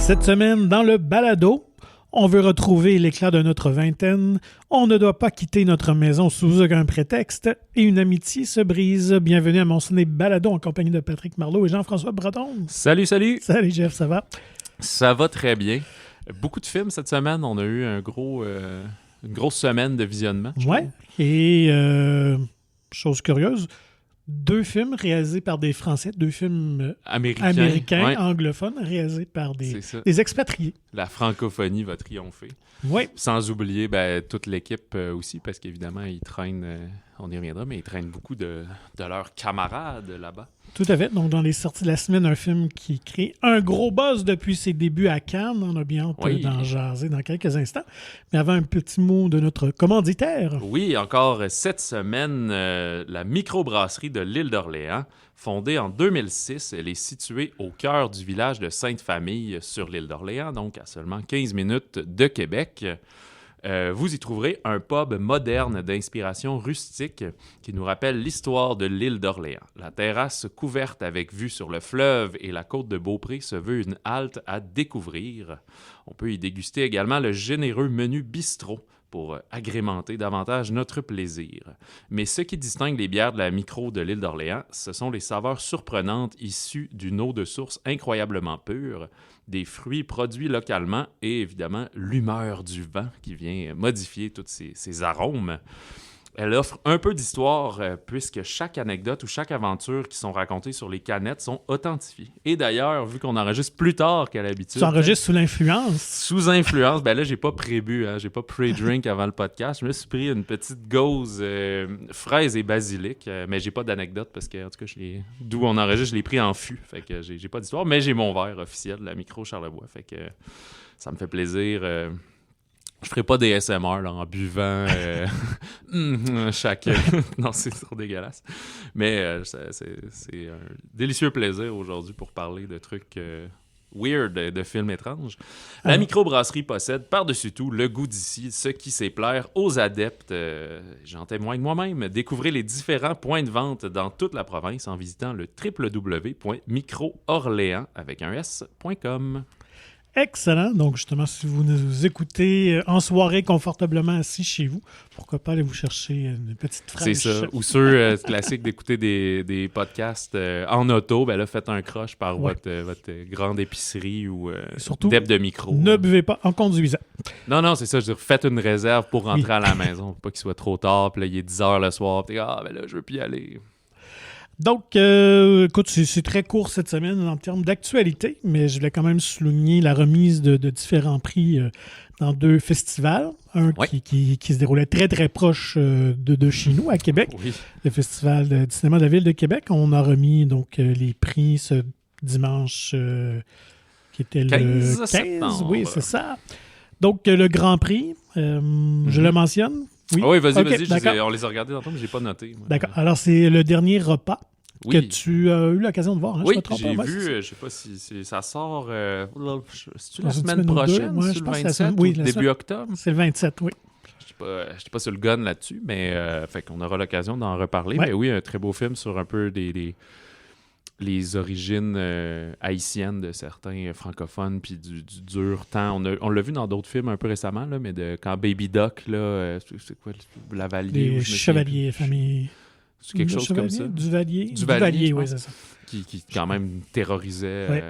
Cette semaine, dans le balado, on veut retrouver l'éclat de notre vingtaine, on ne doit pas quitter notre maison sous aucun prétexte et une amitié se brise. Bienvenue à mon ciné balado en compagnie de Patrick Marleau et Jean-François Breton. Salut! Salut Jeff, ça va? Ça va très bien. Beaucoup de films cette semaine. On a eu une grosse semaine de visionnement. Ouais, et chose curieuse, 2 films réalisés par des Français, 2 films américains ouais. Anglophones, réalisés par des expatriés. La francophonie va triompher. Oui. Sans oublier toute l'équipe aussi, parce qu'évidemment, ils traînent, on y reviendra, mais ils traînent beaucoup de leurs camarades là-bas. Tout à fait. Donc, dans les sorties de la semaine, un film qui crée un gros buzz depuis ses débuts à Cannes. On a bien hâte d'en jaser dans quelques instants. Mais avant, un petit mot de notre commanditaire. Oui, encore cette semaine, la microbrasserie de l'île d'Orléans, fondée en 2006, elle est située au cœur du village de Sainte-Famille sur l'île d'Orléans, donc à seulement 15 minutes de Québec. Vous y trouverez un pub moderne d'inspiration rustique qui nous rappelle l'histoire de l'île d'Orléans. La terrasse couverte avec vue sur le fleuve et la côte de Beaupré se veut une halte à découvrir. On peut y déguster également le généreux menu bistrot pour agrémenter davantage notre plaisir. Mais ce qui distingue les bières de la micro de l'île d'Orléans, ce sont les saveurs surprenantes issues d'une eau de source incroyablement pure, des fruits produits localement et évidemment l'humeur du vent qui vient modifier tous ces arômes. Elle offre un peu d'histoire puisque chaque anecdote ou chaque aventure qui sont racontées sur les canettes sont authentifiées. Et d'ailleurs, vu qu'on enregistre plus tard qu'à l'habitude... Tu enregistres sous l'influence? Sous influence. Ben là, j'ai pas pré-bu, j'ai pas pre-drink avant le podcast. Je me suis pris une petite gauze fraise et basilic, mais j'ai pas d'anecdote parce que, en tout cas, d'où on enregistre, je l'ai pris en fût. Fait que j'ai pas d'histoire, mais j'ai mon verre officiel de la micro Charlevoix. Fait que ça me fait plaisir... Je ferai pas des SMR là, en buvant chaque... Non, c'est trop dégueulasse. Mais c'est un délicieux plaisir aujourd'hui pour parler de trucs weird, de films étranges. La microbrasserie possède par-dessus tout le goût d'ici, ce qui sait plaire aux adeptes. J'en témoigne moi-même. Découvrez les différents points de vente dans toute la province en visitant le www.microorléans avec un s.com. Excellent. Donc, justement, si vous nous écoutez en soirée confortablement assis chez vous, pourquoi pas aller vous chercher une petite fraîche. C'est ça. Ou ceux classiques d'écouter des podcasts en auto, ben là, faites un crush par votre grande épicerie ou surtout, dep de micro. Ne buvez pas en conduisant. Non, c'est ça. Je veux dire, faites une réserve pour rentrer à la maison. Pour pas qu'il soit trop tard. Puis là, il est 10 h le soir. Puis ben là, je veux plus y aller. Donc, écoute, c'est très court cette semaine en termes d'actualité, mais je voulais quand même souligner la remise de différents prix dans 2 festivals. Un qui se déroulait très, très proche de chez nous, à Québec. Oui. Le Festival du cinéma de la Ville de Québec. On a remis donc les prix ce dimanche qui était le 15 septembre. Oui, c'est ça. Donc, le Grand Prix, je le mentionne. Oui, vas-y. On les a regardés tantôt, mais je n'ai pas noté. Moi. D'accord. Alors, c'est le dernier repas que tu as eu l'occasion de voir. Hein, oui, j'ai vu. Je ne sais pas si ça sort... c'est-tu la semaine prochaine? Moi, c'est le 27 ou début octobre? C'est le 27, oui. Je n'étais pas sur le gun là-dessus, mais fait qu'on aura l'occasion d'en reparler. Ouais. Mais oui, un très beau film sur un peu les origines haïtiennes de certains francophones, puis du dur temps. On l'a vu dans d'autres films un peu récemment, là, mais quand Baby Doc, là, c'est quoi, Lavalier? Les Chevaliers, famille... C'est quelque chose comme ça? Duvalier, oui, c'est ça. Qui quand même terrorisait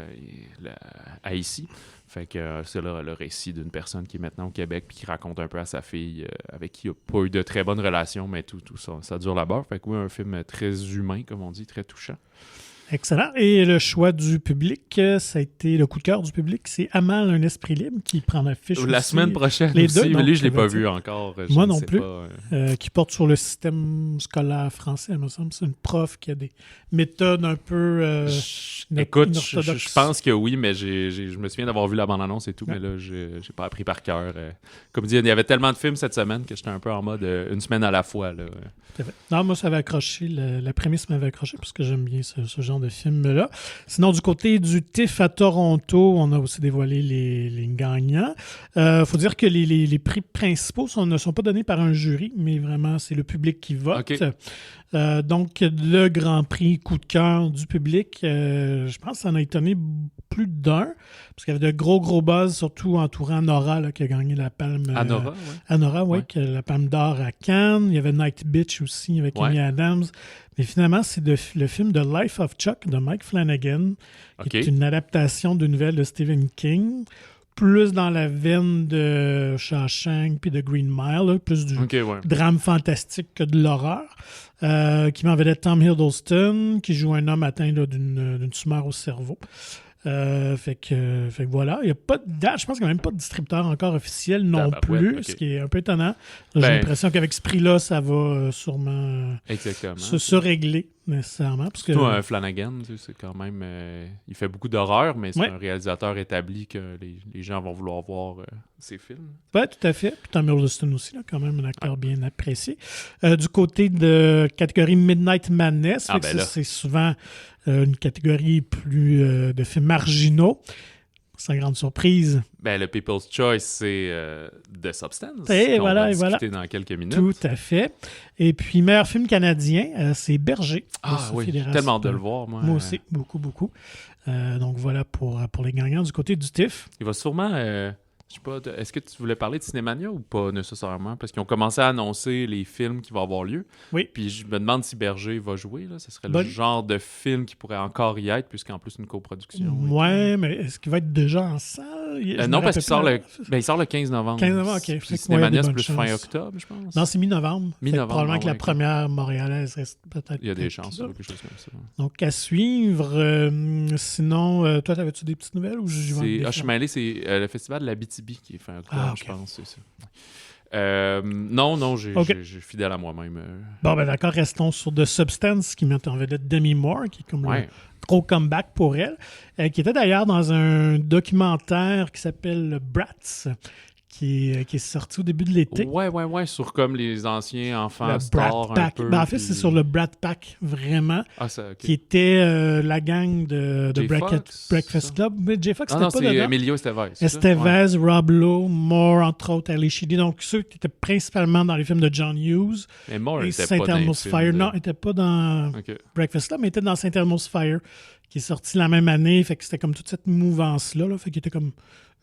Haïti. Fait que c'est là le récit d'une personne qui est maintenant au Québec puis qui raconte un peu à sa fille avec qui il n'a pas eu de très bonnes relations, mais tout ça dure là-bas. Fait que oui, un film très humain, comme on dit, très touchant. Excellent. Et le choix du public, ça a été le coup de cœur du public. C'est Amal, un esprit libre qui prend l'affiche la aussi. Semaine prochaine les aussi, deux, mais lui, je ne l'ai pas vu encore. Moi non plus. Qui porte sur le système scolaire français, il me semble. C'est une prof qui a des méthodes un peu Écoute, je pense que oui, mais je me souviens d'avoir vu la bande-annonce et tout, mais là, je n'ai pas appris par cœur. Comme dit, il y avait tellement de films cette semaine que j'étais un peu en mode une semaine à la fois. Là. Non, moi, ça avait accroché. La prémisse m'avait accroché parce que j'aime bien ce genre de film-là. Sinon, du côté du TIFF à Toronto, on a aussi dévoilé les gagnants. Faut dire que les prix principaux ne sont pas donnés par un jury, mais vraiment, c'est le public qui vote. Okay. Donc, le Grand Prix coup de cœur du public, je pense que ça en a étonné plus d'un, parce qu'il y avait de gros buzz, surtout entourant Nora, là, qui a gagné la palme... Anora, oui. Anora, oui, qui a la palme d'or à Cannes. Il y avait Night Bitch aussi, avec Amy Adams. Mais finalement, c'est le film The Life of Chuck de Mike Flanagan, qui est une adaptation d'une nouvelle de Stephen King, plus dans la veine de Shawshank puis de Green Mile, là, plus du drame fantastique que de l'horreur, qui m'en vedette Tom Hiddleston, qui joue un homme atteint là, d'une tumeur au cerveau. Fait que voilà, il y a pas de date, je pense qu'il n'y a même pas de distributeur encore officiel non plus, ce qui est un peu étonnant. J'ai l'impression qu'avec ce prix-là, ça va sûrement se régler nécessairement. Parce que Flanagan, c'est quand même... il fait beaucoup d'horreur, mais c'est un réalisateur établi que les gens vont vouloir voir ses films. Oui, tout à fait. Puis Tom Hiddleston aussi, là, quand même un acteur bien apprécié. Du côté de catégorie Midnight Madness, c'est souvent... une catégorie plus de films marginaux. Sans grande surprise. Le People's Choice, c'est The Substance. Et on va discuter dans quelques minutes. Tout à fait. Et puis, meilleur film canadien, c'est Berger. Ah oui, j'ai tellement de le voir, moi. Moi aussi, beaucoup. Donc voilà pour les gagnants du côté du TIFF. Il va sûrement... je sais pas, est-ce que tu voulais parler de Cinémania ou pas nécessairement? Parce qu'ils ont commencé à annoncer les films qui vont avoir lieu. Oui. Puis je me demande si Berger va jouer. Là. Ce serait le genre de film qui pourrait encore y être, puisqu'en plus une coproduction. Ouais, mais est-ce qu'il va être déjà en salle? Non, parce qu'il sort le 15 novembre. 15 novembre, OK. Puis Cinémania, c'est plus fin octobre, je pense. Non, c'est mi-novembre. Probablement que la première montréalaise reste peut-être... Il y a des chances, quelque chose comme ça. Donc, à suivre. Sinon, toi, t'avais-tu des petites nouvelles? Ou je suis mêlé, c'est le festival de l'Abitibi qui est fin octobre, je pense. C'est ça. Non, je suis fidèle à moi-même. Bon, d'accord, restons sur The Substance, qui met en vedette Demi Moore, qui est comme le gros comeback pour elle, qui était d'ailleurs dans un documentaire qui s'appelle Bratz, qui est sorti au début de l'été. Ouais, sur comme les anciens enfants stars un peu. En fait, c'est sur le Brat Pack, vraiment, qui était la gang de Breakfast Club. Mais J. Fox, c'était pas dedans. C'est Emilio Estevez. Estevez, Rob Lowe, Moore, entre autres, Ali Sheedy. Donc, ceux qui étaient principalement dans les films de John Hughes. Mais Moore et était Saint pas Elmo's Fire. Non, il n'était pas dans Breakfast Club, mais il était dans Saint Elmo's Fire, qui est sorti la même année. Fait que c'était comme toute cette mouvance-là. Fait qu'il était comme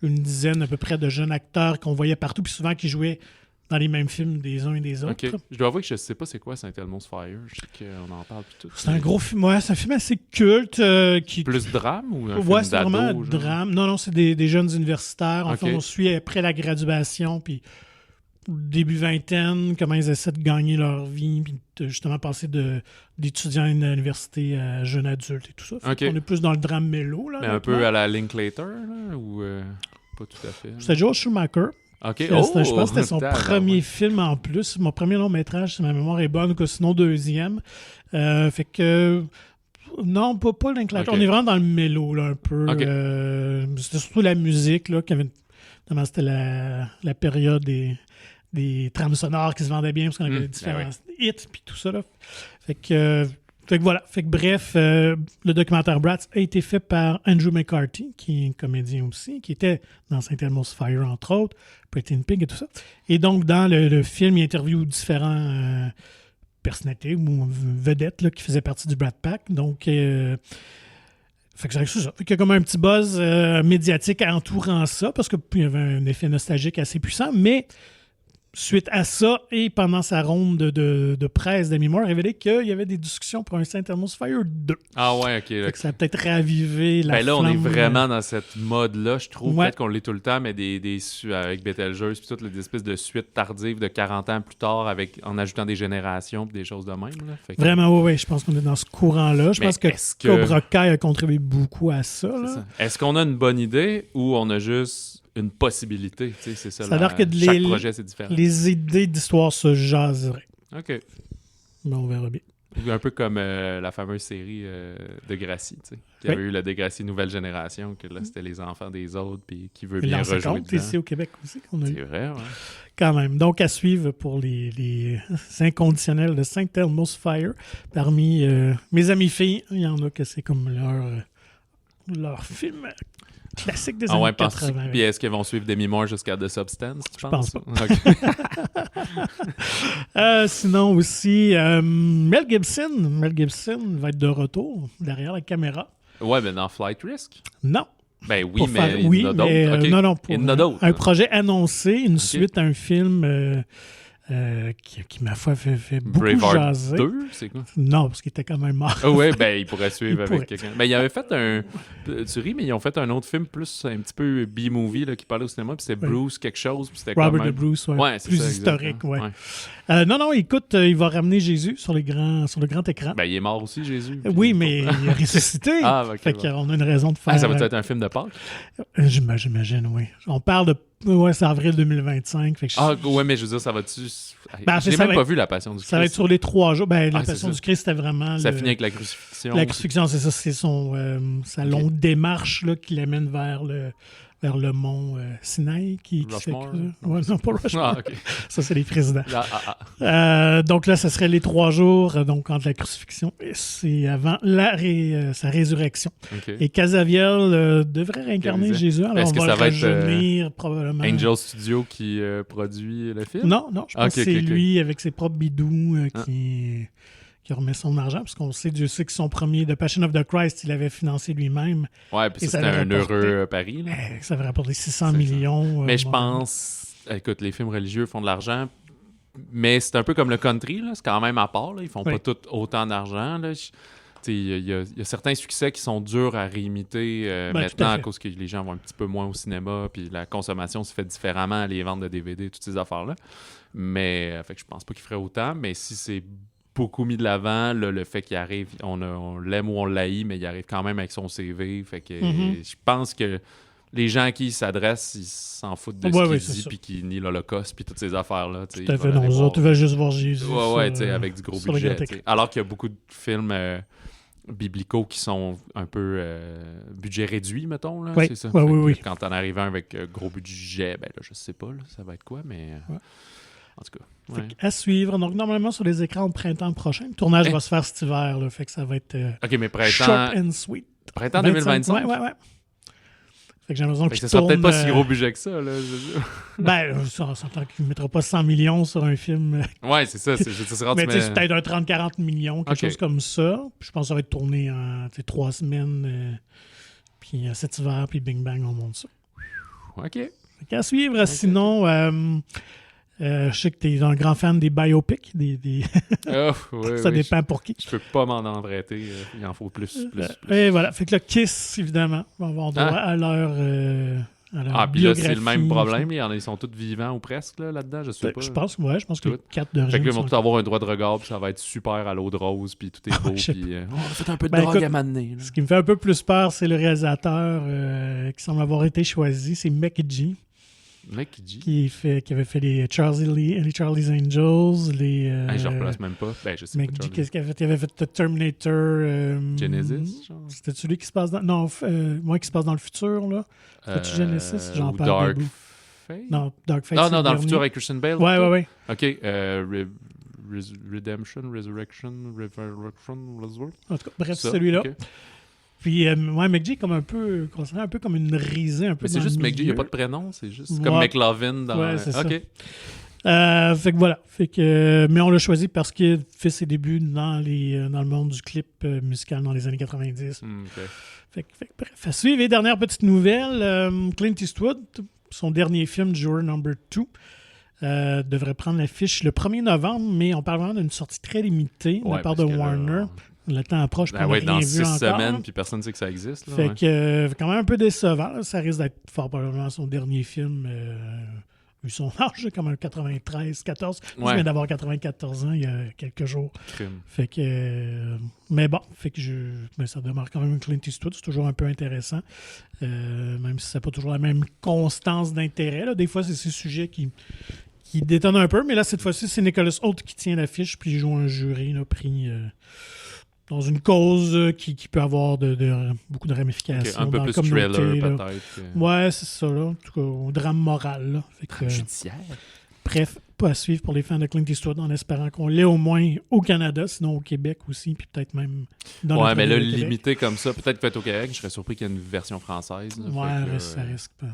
une dizaine à peu près de jeunes acteurs qu'on voyait partout, puis souvent qui jouaient dans les mêmes films des uns et des autres. Je dois avouer que je sais pas c'est quoi Saint Elmo's Fire. Je sais qu'on en parle plus tout. C'est un gros film, c'est un film assez culte. Plus drame ou un film d'ado? C'est vraiment un drame. Non, c'est des jeunes universitaires. En fait, on suit après la graduation, puis début vingtaine, comment ils essaient de gagner leur vie, puis de justement passer d'étudiants à l'université à jeunes adultes et tout ça. On est plus dans le drame mélo. Là, mais un peu à la Linklater, là, ou pas tout à fait? C'était Joel Schumacher. Je pense que c'était son premier film en plus. Mon premier long métrage, si ma mémoire est bonne, ou sinon deuxième. Fait que... Non, pas Linklater. On est vraiment dans le mélo, là, un peu. C'était surtout la musique, là, c'était la période des trames sonores qui se vendaient bien parce qu'on avait différents hits puis tout ça. Là. Fait que voilà. Fait que bref, le documentaire Bratz a été fait par Andrew McCarthy, qui est un comédien aussi, qui était dans Saint Elmo's Fire, entre autres, Pretty in Pig et tout ça. Et donc, dans le film, il interviewe différents personnalités ou vedettes là, qui faisaient partie du Brat Pack. Donc, fait que c'est ça. Fait qu'il y a comme un petit buzz médiatique entourant ça, parce qu'il y avait un effet nostalgique assez puissant, mais suite à ça, et pendant sa ronde de presse de mémoire, révélé qu'il y avait des discussions pour un Saint Elmo's Fire 2. Ah ouais, OK. Fait que ça a peut-être ravivé la flamme. Là, on est vraiment dans cette mode-là, je trouve. Peut-être qu'on l'est tout le temps, mais avec Betelgeuse, puis toutes les espèces de suites tardives de 40 ans plus tard, en ajoutant des générations puis des choses de même. Là. Fait que... Vraiment, oui, je pense qu'on est dans ce courant-là. Je pense que Cobra Kai a contribué beaucoup à ça. Là. Est-ce qu'on a une bonne idée ou on a juste une possibilité? C'est ça. C'est-à-dire que chaque projet, c'est différent. Les idées d'histoire se jaseraient. OK. Mais on verra bien. Un peu comme la fameuse série de Gracie, tu sais. Il y avait eu la Degrassi Nouvelle Génération, que là, c'était les enfants des autres, puis qui veut bien rejouer dedans. Ici au Québec aussi qu'on a eu. C'est vrai, ouais. Quand même. Donc, à suivre pour les inconditionnels de Saint Elmo's Fire. Parmi mes amis filles, il y en a que c'est comme leur film. Classique des années 80. Puis est-ce qu'ils vont suivre Demi Moore jusqu'à The Substance, tu penses? Je pense pas. Sinon aussi, Mel Gibson va être de retour derrière la caméra. Ouais, mais dans Flight Risk? Non. Ben oui, mais il y en a d'autres. Okay. Non, pour il y en a d'autres. Un projet annoncé, une suite à un film qui ma foi, fait beaucoup Braveheart jaser. 2, c'est quoi? Non, parce qu'il était quand même mort. Oui, ben il pourrait suivre avec quelqu'un. Ben il avait fait tu ris, mais ils ont fait un autre film plus un petit peu B-movie là, qui parlait au cinéma, puis c'était Bruce quelque chose, puis c'était Robert quand même... de Bruce, ouais, c'est plus ça, historique, ouais. Non, écoute, il va ramener Jésus sur le grand écran. Ben il est mort aussi, Jésus. Oui, mais il a ressuscité. Okay, fait qu'on a une raison de faire... ça va être un film de Pâques? J'imagine, oui. On parle de... Ouais, c'est avril 2025. Fait que ouais, mais je veux dire, ça va-tu... J'ai même pas vu La Passion du Christ. Ça va être sur les 3 jours. Ben, La Passion du Christ, c'était vraiment... Ça finit avec la crucifixion. La crucifixion, c'est ça. C'est sa longue démarche là, qui l'amène vers le mont Sinaï. Rushmore? Ouais, non, pas Rushmore. Okay. Ça, c'est les présidents. Donc là, ça serait les 3 jours donc entre la crucifixion et c'est avant sa résurrection. Okay. Et Casaviel devrait réincarner Jésus. Alors, est-ce que ça va être probablement. Angel Studio qui produit le film? Non, je pense que c'est lui avec ses propres bidous qui remet son argent, parce qu'on sait, Dieu sait que son premier The Passion of the Christ, il avait financé lui-même. Ouais, puis c'était un heureux pari. Là. Ça avait rapporté 600 millions. Mais je pense, écoute, les films religieux font de l'argent, mais c'est un peu comme le country, là, c'est quand même à part. Là, ils font pas tout autant d'argent. Il y a certains succès qui sont durs à réimiter maintenant à cause que les gens vont un petit peu moins au cinéma, puis la consommation se fait différemment, les ventes de DVD, toutes ces affaires-là. Mais fait que je pense pas qu'il ferait autant, mais si c'est beaucoup mis de l'avant, le fait qu'il arrive, on l'aime ou on l'haït, mais il arrive quand même avec son CV. Fait que je pense que les gens à qui il s'adresse, ils s'en foutent de ce qu'il dit, puis qu'ils nient l'Holocauste, puis toutes ces affaires-là. Tout à fait. Non, les autres veulent juste voir Jésus. Avec du gros budget. Alors qu'il y a beaucoup de films biblicaux qui sont un peu budget réduit, mettons. Là, oui, c'est ça. Oui. Quand t'en arrives un avec gros budget, ben là, je sais pas, là, ça va être quoi, mais... En tout cas. Ouais. À suivre. Donc, normalement, sur les écrans de printemps prochain. Le tournage va se faire cet hiver. Là, fait que ça va être mais printemps, short and sweet. Printemps 2025? Ouais. Fait que j'ai l'impression que ça sera peut-être pas si gros budget que ça. Là, on s'entend qu'il ne mettra pas 100 millions sur un film. Ouais, c'est ça. Mais c'est peut-être un 30-40 millions, quelque chose comme ça. Puis je pense que ça va être tourné en 3 semaines. Puis cet hiver, puis Bing Bang, on monte ça. OK. Fait qu'à suivre. Sinon... je sais que tu es un grand fan des biopics. Ça dépend pour qui. Je peux pas m'en emprunter. Il en faut plus. Et voilà. Fait que le Kiss, évidemment, va avoir droit à leur puis là, c'est le même problème. Ils sont tous vivants ou presque là-dedans. Je sais pas. Je pense que les 4 d'origine. Fait que là, ils vont tous avoir un droit de regard. Puis ça va être super à l'eau de rose. Puis tout est beau. Puis on a fait un peu de drogue à m'amener. Ce qui me fait un peu plus peur, c'est le réalisateur qui semble avoir été choisi. C'est McG. Qui avait fait les Charlie's Angels, je ne replace même pas. Je sais pas. Qu'est-ce qu'il avait fait? Il avait fait Terminator. Genesis, genre? C'était celui qui se passe dans... Non, moi qui se passe dans le futur, là. C'était Genesis? J'en parle. Dark Fate? Non, Dark Fate, non, dans le futur avec Christian Bale. Ouais. OK. Redemption, Resurrection. En tout cas, bref, c'est celui-là. Okay. Puis, McG est comme considéré un peu comme une risée. Mais c'est juste McG, il n'y a pas de prénom, c'est juste comme McLovin dans... Ouais, c'est OK. Ça. Fait que voilà. Mais on l'a choisi parce qu'il fait ses débuts dans le monde du clip musical dans les années 90. Fait que, bref, à suivre. Et dernière petite nouvelle, Clint Eastwood, son dernier film, Juror Number 2, devrait prendre l'affiche le 1er novembre, mais on parle vraiment d'une sortie très limitée de la part de Warner. Le temps approche, puis on n'a rien vu encore. Dans 6 semaines, puis personne ne sait que ça existe. Là, fait que quand même un peu décevant. Là. Ça risque d'être fort probablement son dernier film, vu son âge, comme un 93, 14. Il vient d'avoir 94 ans il y a quelques jours. Crime. Fait que... mais bon, mais ça demeure quand même Clint Eastwood. C'est toujours un peu intéressant. Même si ça n'a pas toujours la même constance d'intérêt. Là. Des fois, c'est ces sujets qui détonnent un peu. Mais là, cette fois-ci, c'est Nicholas Hoult qui tient l'affiche, puis il joue un jury pris... dans une cause qui peut avoir beaucoup de ramifications. Un peu plus thriller, peut-être. Ouais, c'est ça, là. En tout cas, au drame moral. Là. Judiciaire. Bref, pas à suivre pour les fans de Clint Eastwood, en espérant qu'on l'ait au moins au Canada, sinon au Québec aussi, puis peut-être même dans Ouais, mais là, Québec. limité comme ça, peut-être fait au Québec, je serais surpris qu'il y ait une version française. Là, Ouais, ça risque pas.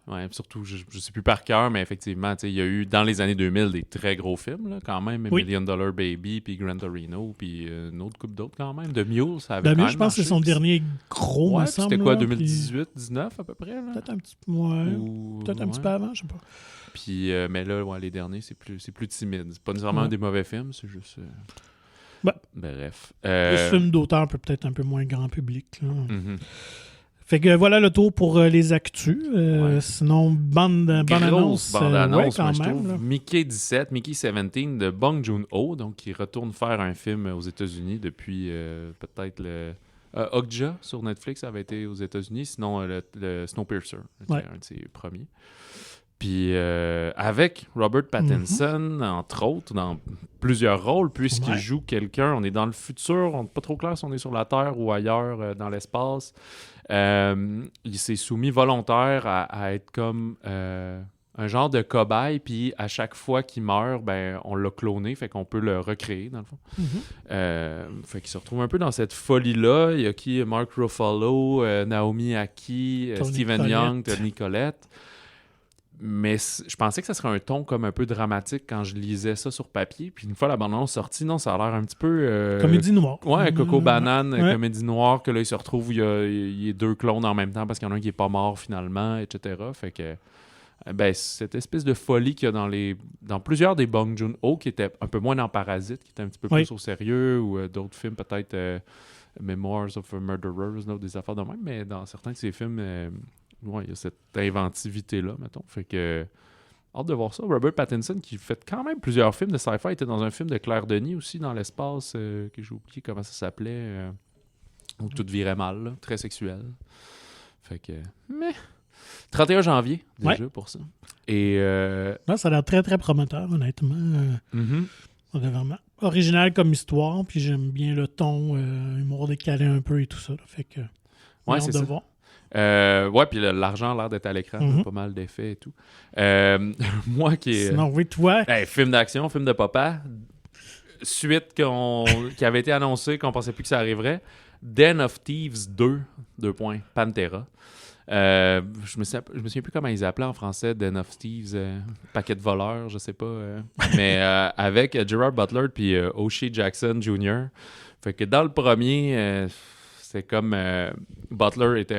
Ouais, surtout, je sais plus par cœur, mais effectivement, il y a eu, dans les années 2000, des très gros films, là, quand même. Oui. $1 Million Baby, puis Gran Torino, puis une autre couple d'autres, quand même. The Mule, ça avait The quand Mule, même je pense que c'est marché, son dernier gros, ouais, me puis semble. c'était quoi, là, 2018, 19 à peu près? Là? Peut-être un petit, ouais, Ou... peut-être un petit peu avant, je sais pas. Puis, mais là, ouais, les derniers, c'est plus timide. C'est pas nécessairement des mauvais films, c'est juste... Bref. Le film d'auteur peut-être un peu moins grand public. Là. Mm-hmm. Fait que voilà le tour pour les actus. Sinon, bande annonce. Bande-annonce, quand moi, même. je trouve. Là. Mickey 17 de Bong Joon-ho, donc qui retourne faire un film aux États-Unis depuis peut-être le... Okja sur Netflix, ça avait été aux États-Unis, sinon le Snowpiercer, un de ses premiers. Puis avec Robert Pattinson, entre autres, dans plusieurs rôles, puisqu'il joue quelqu'un, on est dans le futur, on n'est pas trop clair si on est sur la Terre ou ailleurs dans l'espace. Il s'est soumis volontaire à être comme un genre de cobaye, puis à chaque fois qu'il meurt, ben, on l'a cloné, fait qu'on peut le recréer, dans le fond. Fait qu'il se retrouve un peu dans cette folie-là. Il y a qui? Mark Ruffalo, Naomi Aki, Stephen Young, Toni Collette. Mais je pensais que ça serait un ton comme un peu dramatique quand je lisais ça sur papier. Puis une fois la bande-annonce sortie, non, ça a l'air un petit peu... Comédie noire. Ouais, Coco Banane, comédie noire, que là, il se retrouve, il y a deux clones en même temps parce qu'il y en a un qui est pas mort finalement, etc. Fait que... Ben, cette espèce de folie qu'il y a dans plusieurs des Bong Joon-ho, qui étaient un peu moins dans Parasite, qui étaient un petit peu plus au sérieux, ou d'autres films, peut-être Memoirs of a Murderer, des affaires de même, mais dans certains de ces films... il y a cette inventivité-là, mettons. Fait que, hâte de voir ça. Robert Pattinson, qui fait quand même plusieurs films de sci-fi, était dans un film de Claire Denis aussi, dans l'espace, que j'ai oublié comment ça s'appelait, où tout virait mal, là, très sexuel. Fait que, 31 janvier, déjà, pour ça. Et... ça a l'air très, très prometteur, honnêtement. C'est vraiment original comme histoire, puis j'aime bien le ton, humour décalé un peu et tout ça. Là. Fait que, c'est de ça. voir. Puis l'argent a l'air d'être à l'écran, pas mal d'effets et tout. Moi qui est... Sinon, oui, toi... film d'action, film de papa, suite qui avait été annoncée, qu'on pensait plus que ça arriverait. Den of Thieves 2, Pantera. Je me souviens plus comment ils appelaient en français Den of Thieves, paquet de voleurs, je sais pas. Mais avec Gerard Butler puis O'Shea Jackson Jr. Fait que dans le premier... c'est comme Butler était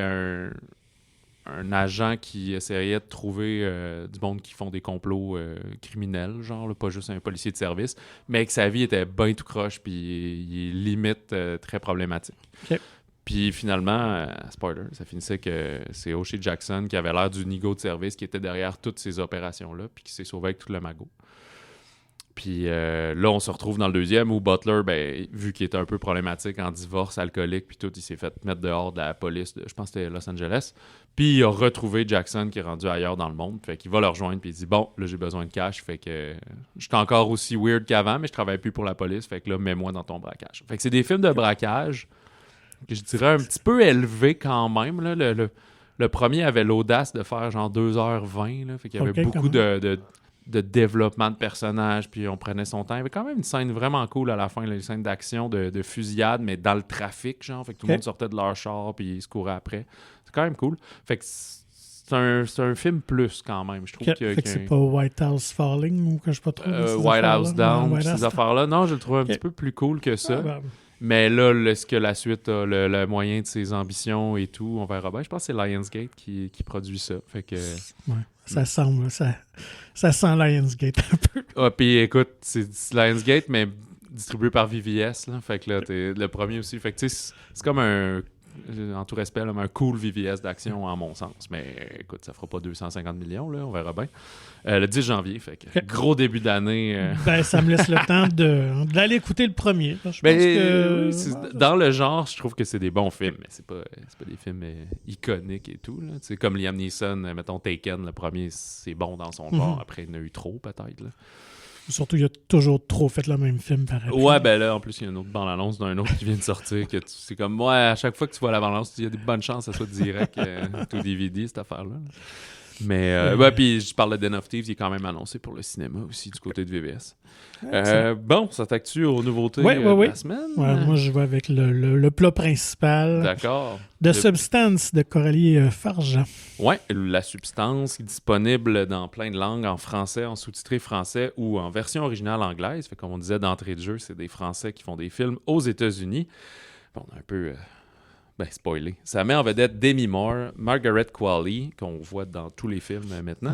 un agent qui essayait de trouver du monde qui font des complots criminels, genre, là, pas juste un policier de service, mais que sa vie était bien tout croche, puis il est limite très problématique. Okay. Puis finalement, spoiler, ça finissait que c'est O'Shea Jackson qui avait l'air du nigo de service qui était derrière toutes ces opérations-là, puis qui s'est sauvé avec tout le magot. Puis là, on se retrouve dans le deuxième où Butler, ben, vu qu'il était un peu problématique en divorce, alcoolique, puis tout, il s'est fait mettre dehors de la police, je pense que c'était Los Angeles. Puis il a retrouvé Jackson qui est rendu ailleurs dans le monde. Fait qu'il va le rejoindre, puis il dit « Bon, là, j'ai besoin de cash. Fait que je suis encore aussi weird qu'avant, mais je travaille plus pour la police. Fait que là, mets-moi dans ton braquage. » Fait que c'est des films de braquage que je dirais un petit peu élevés quand même. Là. Le premier avait l'audace de faire genre 2h20. Là. Fait qu'il y avait beaucoup de développement de personnages, puis on prenait son temps. Il y avait quand même une scène vraiment cool à la fin, là, une scène d'action de fusillade, mais dans le trafic, genre. Fait que tout le monde sortait de leur char, puis ils se couraient après. C'est quand même cool. Fait que c'est un film plus, quand même. Je trouve que c'est pas White House Falling ou que je sais pas trop. White House Down, ces affaires-là. Non, je le trouve un petit peu plus cool que ça. Mais là, est-ce que la suite a le moyen de ses ambitions et tout, on verra bien. Je pense que c'est Lionsgate qui produit ça. Fait que... Ouais, ça semble... Ça sent Lionsgate un peu. Ah, puis écoute, c'est Lionsgate, mais distribué par VVS. Là. Fait que là, t'es le premier aussi. Fait que tu sais, c'est comme en tout respect, là, un cool VVS d'action en mon sens. Mais écoute, ça fera pas 250 millions, là, on verra bien. Le 10 janvier, fait que gros début d'année. Ben, ça me laisse le temps d'aller écouter le premier. Je pense que... Dans le genre, je trouve que c'est des bons films, mais c'est pas des films iconiques et tout. C'est comme Liam Neeson, mettons Taken, le premier, c'est bon dans son genre. Après, il y en a eu trop, peut-être. Là. Surtout, il a toujours trop fait le même film, pareil. Ouais, ben là, en plus, il y a une autre bande-annonce d'un autre qui vient de sortir. C'est comme, moi, à chaque fois que tu vois la bande-annonce, il y a des bonnes chances que ça soit direct tout DVD, cette affaire-là. Mais puis je parle de Den of Thieves, il est quand même annoncé pour le cinéma aussi du côté de VBS. Bon, ça t'actue aux nouveautés de la semaine? Ouais, moi, je vais avec le plat principal. D'accord. The Substance de Coralie Farge. Oui, La Substance, disponible dans plein de langues, en français, en sous-titré français ou en version originale anglaise. Fait comme on disait d'entrée de jeu, c'est des Français qui font des films aux États-Unis. Bon, on a un peu... spoilé. Ça met en vedette Demi Moore, Margaret Qualley, qu'on voit dans tous les films maintenant,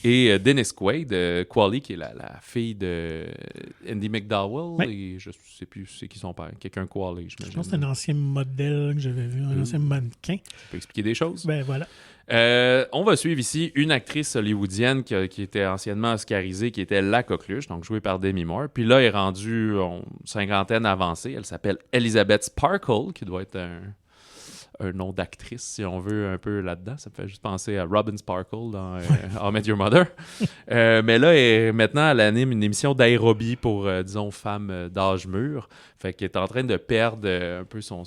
et Dennis Quaid. Qualley, qui est la fille de Andy McDowell, et je sais plus c'est qui son père. Quelqu'un Qualley, j'imagine. Je pense que c'est un ancien modèle que j'avais vu, un ancien mannequin. Tu peux expliquer des choses? Ben voilà. On va suivre ici une actrice hollywoodienne qui était anciennement oscarisée, qui était la coqueluche, donc jouée par Demi Moore. Puis là, elle est rendue cinquantaine avancée. Elle s'appelle Elizabeth Sparkle, qui doit être un nom d'actrice, si on veut, un peu là-dedans. Ça me fait juste penser à Robin Sparkle dans How I Met Your Mother. Mais là, maintenant, elle anime une émission d'aérobie pour, disons, femmes d'âge mûr. Fait qu'elle est en train de perdre un peu son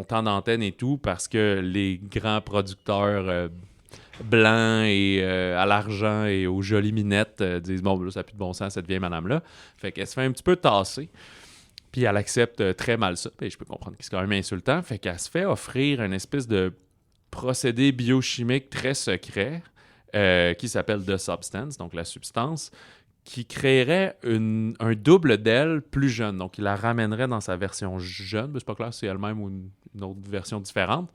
temps d'antenne et tout parce que les grands producteurs blancs et à l'argent et aux jolies minettes disent « Bon, là, ça n'a plus de bon sens, cette vieille madame-là. » Fait qu'elle se fait un petit peu tasser. Puis elle accepte très mal ça. Puis je peux comprendre que c'est quand même insultant. Fait qu'elle se fait offrir une espèce de procédé biochimique très secret qui s'appelle The Substance, donc la substance, qui créerait un double d'elle plus jeune. Donc il la ramènerait dans sa version jeune. Mais c'est pas clair si c'est elle-même ou une autre version différente.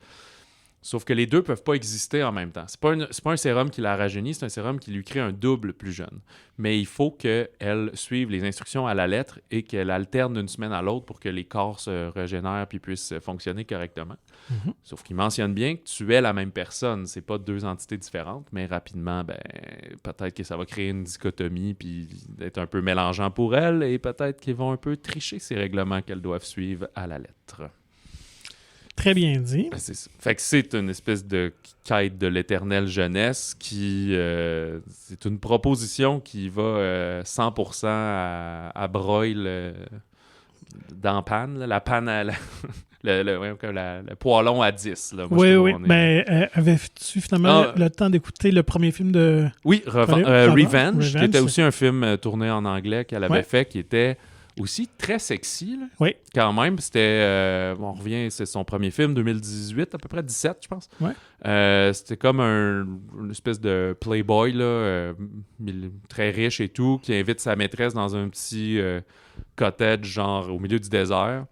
Sauf que les deux peuvent pas exister en même temps. C'est pas un sérum qui la rajeunit, c'est un sérum qui lui crée un double plus jeune. Mais il faut qu'elle suive les instructions à la lettre et qu'elle alterne d'une semaine à l'autre pour que les corps se régénèrent puis puissent fonctionner correctement. Mm-hmm. Sauf qu'il mentionne bien que tu es la même personne. C'est pas deux entités différentes, mais rapidement, peut-être que ça va créer une dichotomie puis être un peu mélangeant pour elle et peut-être qu'ils vont un peu tricher ces règlements qu'elles doivent suivre à la lettre. Très bien dit. C'est ça. Fait que c'est une espèce de quête de l'éternelle jeunesse qui... c'est une proposition qui va 100% à broil dans panne. La panne à... le poêlon à 10. Là. Moi, oui. Avais-tu finalement le temps d'écouter le premier film de... Oui, Revenge, qui était aussi un film tourné en anglais qu'elle avait fait, qui était... aussi très sexy, là. Oui. Quand même, c'était... on revient, c'est son premier film, 2018, à peu près 17, je pense. Ouais. C'était comme une espèce de playboy, là, très riche et tout, qui invite sa maîtresse dans un petit cottage, genre au milieu du désert.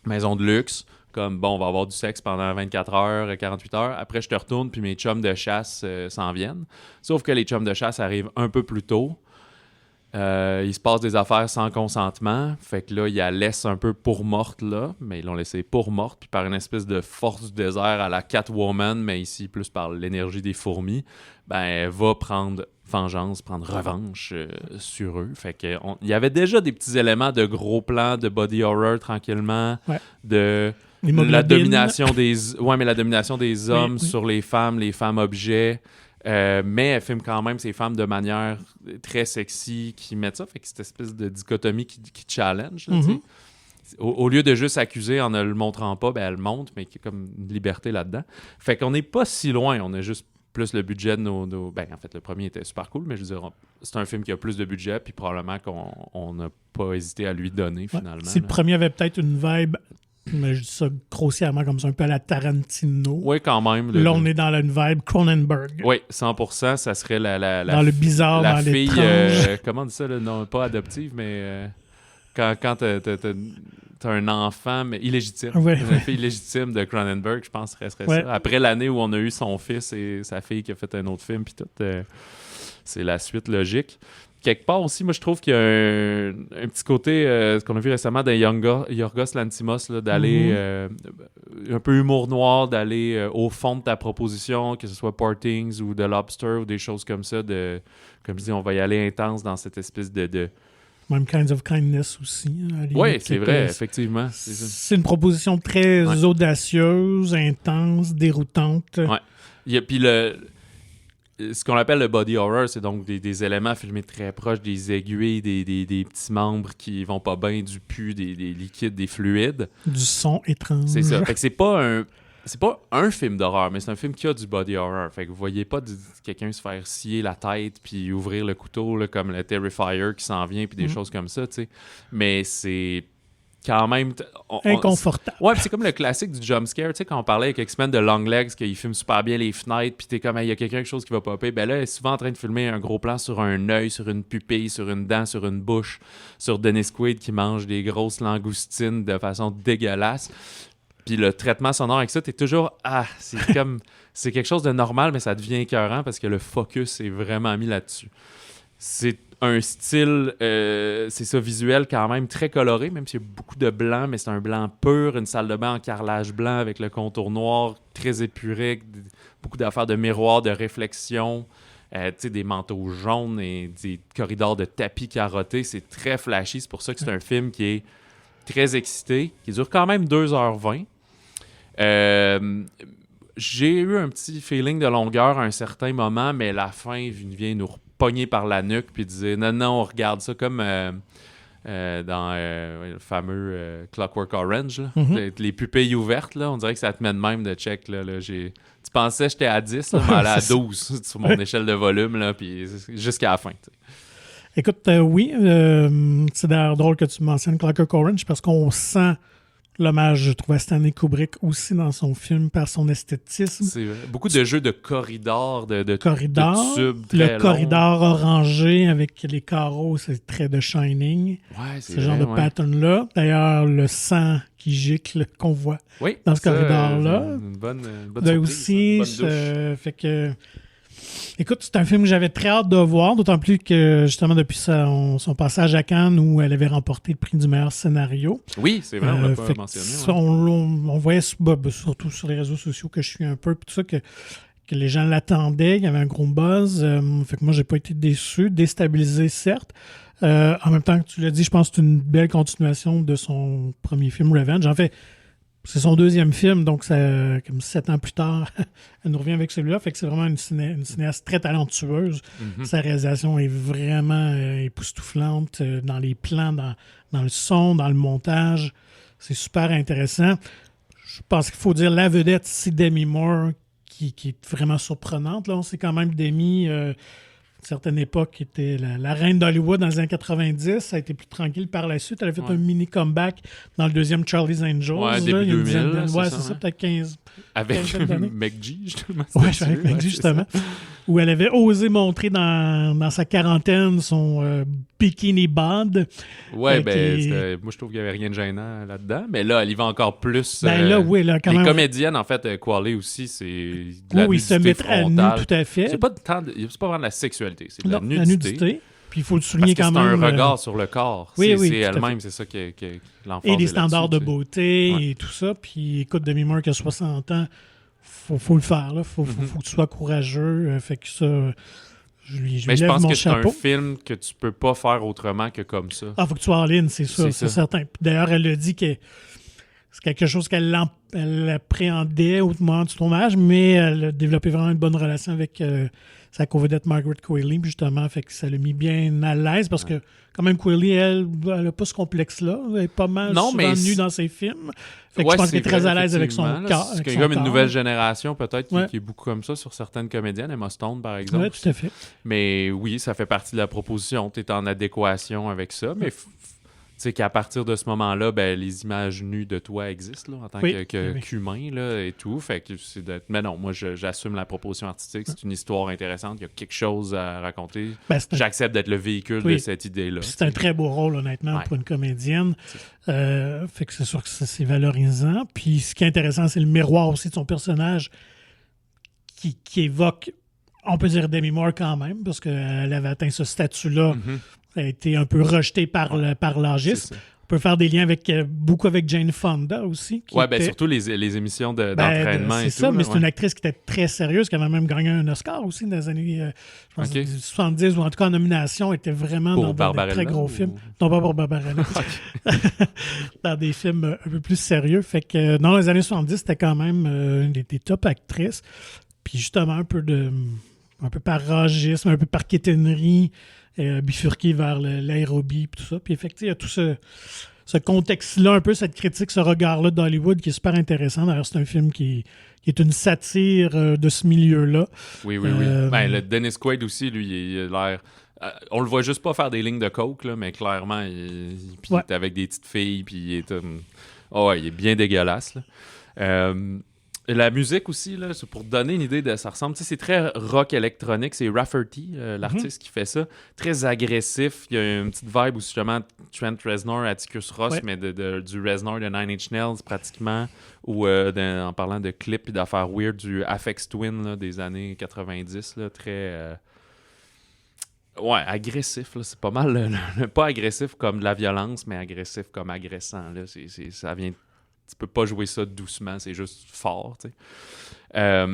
Maison de luxe. Comme, bon, on va avoir du sexe pendant 24 heures, 48 heures. Après, je te retourne, puis mes chums de chasse s'en viennent. Sauf que les chums de chasse arrivent un peu plus tôt. Il se passe des affaires sans consentement. Fait que là, il la laisse un peu pour morte, là. Mais ils l'ont laissée pour morte. Puis par une espèce de force du désert à la Catwoman, mais ici plus par l'énergie des fourmis, elle va prendre vengeance, prendre revanche sur eux. Fait que il y avait déjà des petits éléments de gros plans, de body horror tranquillement, de la domination des hommes sur les femmes objets. Mais elle filme quand même ces femmes de manière très sexy qui mettent ça. Fait que cette espèce de dichotomie qui challenge. Là, au lieu de juste accuser en ne le montrant pas, elle montre, mais qui a comme une liberté là-dedans. Fait qu'on n'est pas si loin. On a juste plus le budget de nos... en fait, le premier était super cool, mais je veux dire, c'est un film qui a plus de budget, puis probablement qu'on n'a pas hésité à lui donner, finalement. Si le premier avait peut-être une vibe... Mais je dis ça grossièrement comme ça, un peu à la Tarantino. Oui, quand même. Là, on est dans une vibe Cronenberg. Oui, 100%. Ça serait la dans le bizarre, la dans fille, l'étrange. comment on dit ça? Là? Non, pas adoptive, mais quand t'as un enfant, mais illégitime. Une fille illégitime de Cronenberg, je pense que ce serait ça. Après l'année où on a eu son fils et sa fille qui a fait un autre film, puis tout, c'est la suite logique. Quelque part aussi, moi, je trouve qu'il y a un petit côté, ce qu'on a vu récemment dans Yorgos Lanthimos, là, d'aller un peu humour noir, d'aller au fond de ta proposition, que ce soit Partings ou The Lobster ou des choses comme ça. Comme je dis, on va y aller intense dans cette espèce de... Même Kinds of Kindness aussi. Oui, c'est vrai, effectivement. C'est une proposition très audacieuse, intense, déroutante. Oui. Puis ce qu'on appelle le body horror, c'est donc des éléments filmés très proches, des aiguilles, des petits membres qui vont pas bien, du pu, des liquides, des fluides. Du son étrange. C'est ça. Fait que c'est pas c'est pas un film d'horreur, mais c'est un film qui a du body horror. Fait que vous voyez pas quelqu'un se faire scier la tête puis ouvrir le couteau là, comme le Terrifier qui s'en vient puis des choses comme ça, tu sais. Mais c'est quand même... inconfortable. Ouais, puis c'est comme le classique du jumpscare, tu sais, quand on parlait avec X-Men de Longlegs, qu'il filme super bien les fenêtres, puis t'es comme, il y a quelque chose qui va popper. Ben là, il est souvent en train de filmer un gros plan sur un œil, sur une pupille, sur une dent, sur une bouche, sur Dennis Quaid qui mange des grosses langoustines de façon dégueulasse. Puis le traitement sonore avec ça, t'es toujours, c'est comme, c'est quelque chose de normal, mais ça devient écœurant parce que le focus est vraiment mis là-dessus. C'est un style, c'est ça, visuel quand même très coloré, même s'il y a beaucoup de blanc, mais c'est un blanc pur, une salle de bain en carrelage blanc avec le contour noir, très épuré, beaucoup d'affaires de miroirs, de réflexion, des manteaux jaunes et des corridors de tapis carottés. C'est très flashy, c'est pour ça que c'est un film qui est très excité, qui dure quand même 2h20. J'ai eu un petit feeling de longueur à un certain moment, mais la fin vient nous pogner par la nuque puis disait non, on regarde ça comme dans le fameux Clockwork Orange, là. Les pupilles ouvertes, là, on dirait que ça te met de même de check. Là, tu pensais que j'étais à 10, là, mais elle est à 12 sur mon échelle de volume, là, puis jusqu'à la fin. T'sais. Écoute, oui, c'est d'ailleurs drôle que tu mentionnes Clockwork Orange parce qu'on sent l'hommage, je trouve, à Stanley Kubrick aussi dans son film par son esthétisme. C'est beaucoup de jeux de corridors, de tubes très le corridor orangé avec les carreaux, c'est très de Shining. Ouais, c'est ce genre de pattern-là. D'ailleurs, le sang qui gicle qu'on voit dans ce corridor-là. Une bonne aussi, fait que... Écoute, c'est un film que j'avais très hâte de voir, d'autant plus que, justement, depuis son passage à Cannes, où elle avait remporté le prix du meilleur scénario. Oui, c'est vrai, on l'a pas mentionné. On voyait, surtout sur les réseaux sociaux que je suis un peu, puis tout ça, que les gens l'attendaient, il y avait un gros buzz. Fait que moi, j'ai pas été déçu, déstabilisé, certes. En même temps que tu l'as dit, je pense que c'est une belle continuation de son premier film, Revenge. En fait, c'est son deuxième film, donc ça, comme 7 ans plus tard, elle nous revient avec celui-là. Fait que c'est vraiment une cinéaste très talentueuse. Sa réalisation est vraiment époustouflante dans les plans, dans le son, dans le montage. C'est super intéressant. Je pense qu'il faut dire la vedette, c'est Demi Moore, qui est vraiment surprenante. Là, on sait quand même Demi... une certaine époque, qui était la reine d'Hollywood dans les années 90. Ça a été plus tranquille par la suite. Elle a fait un mini comeback dans le deuxième Charlie's Angels. Ouais, début 2000. C'est ça, peut-être 15. Avec McG, justement. Oui, avec McG, justement. Où elle avait osé montrer dans sa quarantaine son bikini bod. Ouais, moi, je trouve qu'il n'y avait rien de gênant là-dedans. Mais là, elle y va encore plus. Là, quand les même. comédiennes, en fait, Qualley aussi, c'est de la nudité se mettre à nu, tout à fait. C'est pas vraiment de la sexualité, c'est de la nudité. La nudité. Puis il faut le souligner parce que quand même. C'est un regard sur le corps. Oui, c'est elle-même, c'est ça que l'enfant. Et des standards de beauté et tout ça. Puis écoute, Demi Moore qui a 60 ans, faut le faire. Là. Faut que tu sois courageux. Fait que ça, je pense mon que chapeau. C'est un film que tu peux pas faire autrement que comme ça. Faut que tu sois en ligne, c'est sûr, c'est certain. Puis d'ailleurs, elle a dit que c'est quelque chose qu'elle appréhendait au moment du tournage, mais elle a développé vraiment une bonne relation avec sa co-vedette Margaret Qualley, justement, fait que ça l'a mis bien à l'aise parce que quand même Qualley, elle n'a pas ce complexe-là. Elle est pas mal souvent nue dans ses films. Fait que je pense qu'elle est très à l'aise avec son corps. C'est comme une nouvelle génération peut-être qui est beaucoup comme ça sur certaines comédiennes. Emma Stone, par exemple. Oui, tout à fait. Mais oui, ça fait partie de la proposition. Tu es en adéquation avec ça, mais tu sais qu'à partir de ce moment-là, les images nues de toi existent là, en tant qu'humain là, et tout. Fait que mais non, moi j'assume la proposition artistique. C'est une histoire intéressante. Il y a quelque chose à raconter. J'accepte d'être le véhicule de cette idée-là. C'est un très beau rôle, honnêtement, pour une comédienne. Fait que c'est sûr que c'est valorisant. Puis ce qui est intéressant, c'est le miroir aussi de son personnage qui évoque, on peut dire Demi Moore quand même, parce qu'elle avait atteint ce statut-là. Ça a été un peu rejeté par l'âgisme. On peut faire des liens beaucoup avec Jane Fonda aussi. Surtout les émissions d'entraînement et tout. C'est ça, mais c'est une actrice qui était très sérieuse, qui avait même gagné un Oscar aussi dans les années 70, ou en tout cas en nomination, était vraiment dans des très gros films. Non, pas pour Barbarella. Dans des films un peu plus sérieux. Fait que dans les années 70, c'était quand même une des top actrices. Puis justement, un peu par ragisme, un peu par quétainerie, bifurqué vers l'aérobie et tout ça. Puis effectivement, il y a tout ce contexte-là, un peu cette critique, ce regard-là d'Hollywood qui est super intéressant. D'ailleurs, c'est un film qui est une satire de ce milieu-là. Oui. Ben, le Dennis Quaid aussi, lui, il a l'air... on le voit juste pas faire des lignes de coke, là, mais clairement, il est avec des petites filles, puis il est... il est bien dégueulasse, là. La musique aussi, là, c'est pour donner une idée de ça ressemble. Tu sais, c'est très rock électronique. C'est Rafferty, l'artiste qui fait ça. Très agressif. Il y a une petite vibe où justement Trent Reznor, Atticus Ross, mais du Reznor de Nine Inch Nails pratiquement. Ou en parlant de clips et d'affaires weird du Aphex Twin là, des années 90. Là, très... agressif. Là. C'est pas mal. Pas agressif comme de la violence, mais agressif comme agressant. Là. Ça vient... Tu peux pas jouer ça doucement, c'est juste fort, tu sais.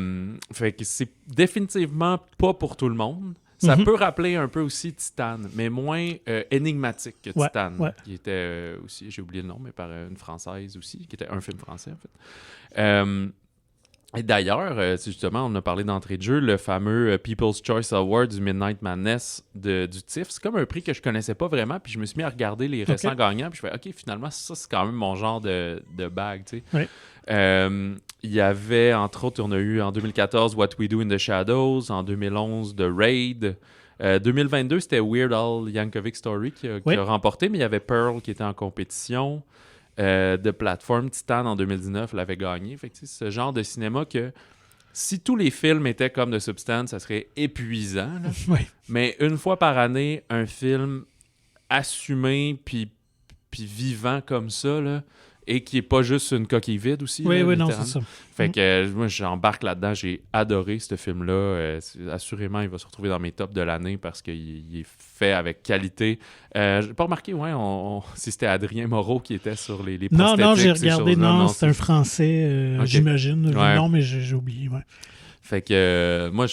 Fait que c'est définitivement pas pour tout le monde. Ça peut rappeler un peu aussi Titan, mais moins énigmatique que Titan, qui était aussi, j'ai oublié le nom, mais par une Française aussi, qui était un film français, en fait. Et d'ailleurs, justement, on a parlé d'entrée de jeu, le fameux People's Choice Award du Midnight Madness du TIFF. C'est comme un prix que je connaissais pas vraiment, puis je me suis mis à regarder les récents gagnants, puis je fais, OK, finalement, ça, c'est quand même mon genre de bague, tu sais. Oui. Il y avait, entre autres, on a eu en 2014 What We Do in the Shadows, en 2011 The Raid. 2022, c'était Weird Al Yankovic Story qui a remporté, mais il y avait Pearl qui était en compétition. De plateforme, Titan en 2019 l'avait gagné. Fait que, c'est ce genre de cinéma que si tous les films étaient comme The Substance, ça serait épuisant. Là. Mais une fois par année, un film assumé puis vivant comme ça, là, et qui est pas juste une coquille vide aussi. Oui, non, c'est ça. Fait que moi, j'embarque là-dedans. J'ai adoré ce film-là. Assurément, il va se retrouver dans mes tops de l'année parce qu'il est fait avec qualité. J'ai pas remarqué, si c'était Adrien Moreau qui était sur les prosthétiques. Non, j'ai regardé. Non, c'est un Français, j'imagine. Non, mais j'ai oublié, Fait que moi,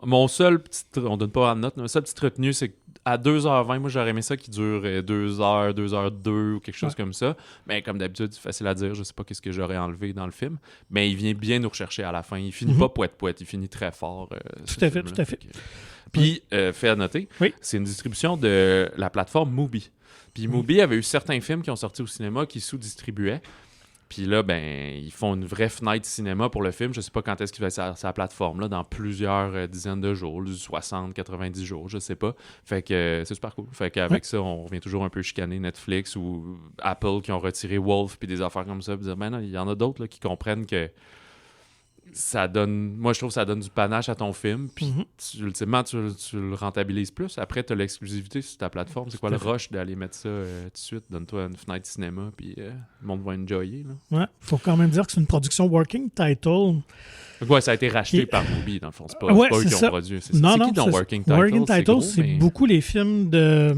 mon seul petit... On donne pas de note, mais ma seule petite retenue, c'est qu'à 2h20, moi, j'aurais aimé ça qui dure 2h, 2h02 ou quelque chose comme ça. Mais comme d'habitude, c'est facile à dire. Je sais pas qu'est-ce que j'aurais enlevé dans le film. Mais il vient bien nous rechercher à la fin. Il finit pas poète-poète. Il finit très fort. Tout à fait. Puis, fait à noter, c'est une distribution de la plateforme Mubi. Puis Mubi avait eu certains films qui ont sorti au cinéma qui sous-distribuaient. Puis là, ils font une vraie fenêtre cinéma pour le film. Je sais pas quand est-ce qu'il va être sur la plateforme, là, dans plusieurs dizaines de jours, 60, 90 jours, je sais pas. Fait que c'est super cool. Fait qu'avec ça, on revient toujours un peu chicaner Netflix ou Apple qui ont retiré Wolf puis des affaires comme ça. Puis dire, non, il y en a d'autres là, qui comprennent que ça donne... Moi, je trouve que ça donne du panache à ton film. Puis, ultimement, tu le rentabilises plus. Après, tu as l'exclusivité sur ta plateforme. C'est quoi le rush d'aller mettre ça tout de suite? Donne-toi une fenêtre cinéma, puis le monde va enjoyer. Ouais, faut quand même dire que c'est une production working title. Ouais, ça a été racheté par Mubi, dans le fond. C'est pas eux qui ont produit. C'est qui dans Working Title? Working Title, c'est beaucoup les films de...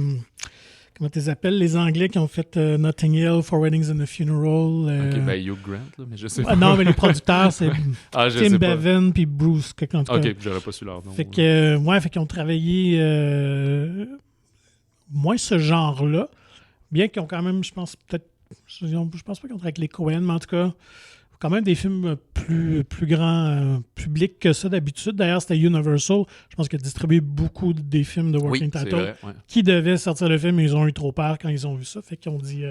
Comment tu les appelles, les Anglais qui ont fait Notting Hill, For Weddings and a Funeral. Hugh Grant, là, mais je sais pas. Non, mais les producteurs, c'est Tim Bevan puis Bruce. J'aurais pas su leur nom. Fait qu'ils ont travaillé moins ce genre-là, bien qu'ils ont quand même, je pense pas qu'ils ont travaillé avec les Coen, mais en tout cas, quand même des films plus grand public que ça d'habitude. D'ailleurs, c'était Universal, je pense qu'ils ont distribué beaucoup des films de Working Title qui devaient sortir le film, mais ils ont eu trop peur quand ils ont vu ça. Fait qu'ils ont dit,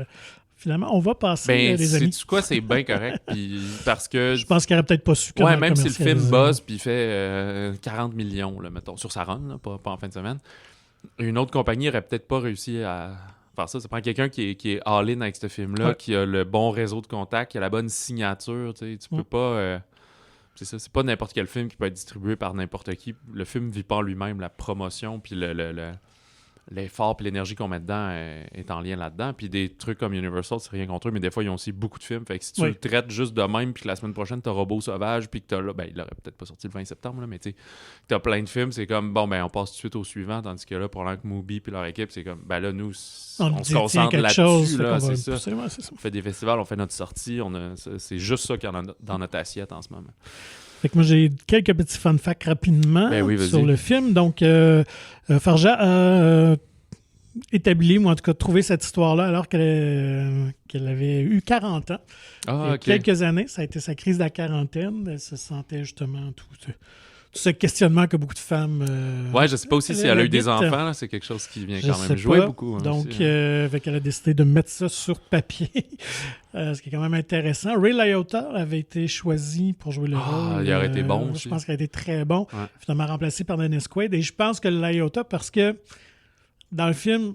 finalement, on va passer, les amis. Sais-tu quoi, c'est bien correct. Parce que je pense qu'il n'aurait peut-être pas su comment même si le film buzz puis il fait 40 millions, là, mettons, sur sa run, là, pas en fin de semaine, une autre compagnie n'aurait peut-être pas réussi à... Ça prend quelqu'un qui est all-in avec ce film-là, qui a le bon réseau de contacts, qui a la bonne signature. Tu peux pas... c'est ça, c'est pas n'importe quel film qui peut être distribué par n'importe qui. Le film vit pas en lui-même. La promotion, puis l'effort et l'énergie qu'on met dedans est en lien là-dedans. Puis des trucs comme Universal, c'est rien contre eux, mais des fois, ils ont aussi beaucoup de films. Fait que si tu le traites juste de même, puis que la semaine prochaine, t'as Robot Sauvage, puis que t'as là, il l'aurait peut-être pas sorti le 20 septembre, là, mais tu sais, t'as plein de films, c'est comme, on passe tout de suite au suivant, tandis que là, pour l'an que Mubi puis leur équipe, c'est comme, là, nous, on se concentre là-dessus, là, c'est ça. On fait des festivals, on fait notre sortie, c'est juste ça qu'il y a dans notre assiette en ce moment. Fait que moi, j'ai quelques petits fun facts rapidement sur le film. Donc, Farja a établi, ou en tout cas trouvé cette histoire-là alors qu'elle avait eu 40 ans. Il y a quelques années, ça a été sa crise de la quarantaine. Elle se sentait justement ce questionnement que beaucoup de femmes... ouais, je sais pas aussi si elle a eu des habitent. enfants. Là, c'est quelque chose qui vient Je quand sais même jouer pas. beaucoup. Hein, Donc, aussi, fait qu'elle a décidé de mettre ça sur papier, ce qui est quand même intéressant. Ray Liotta avait été choisi pour jouer le rôle. Il aurait été bon aussi. Je pense qu'il a été très bon. Ouais. Finalement remplacé par Dennis Quaid. Et je pense que Liotta, parce que dans le film,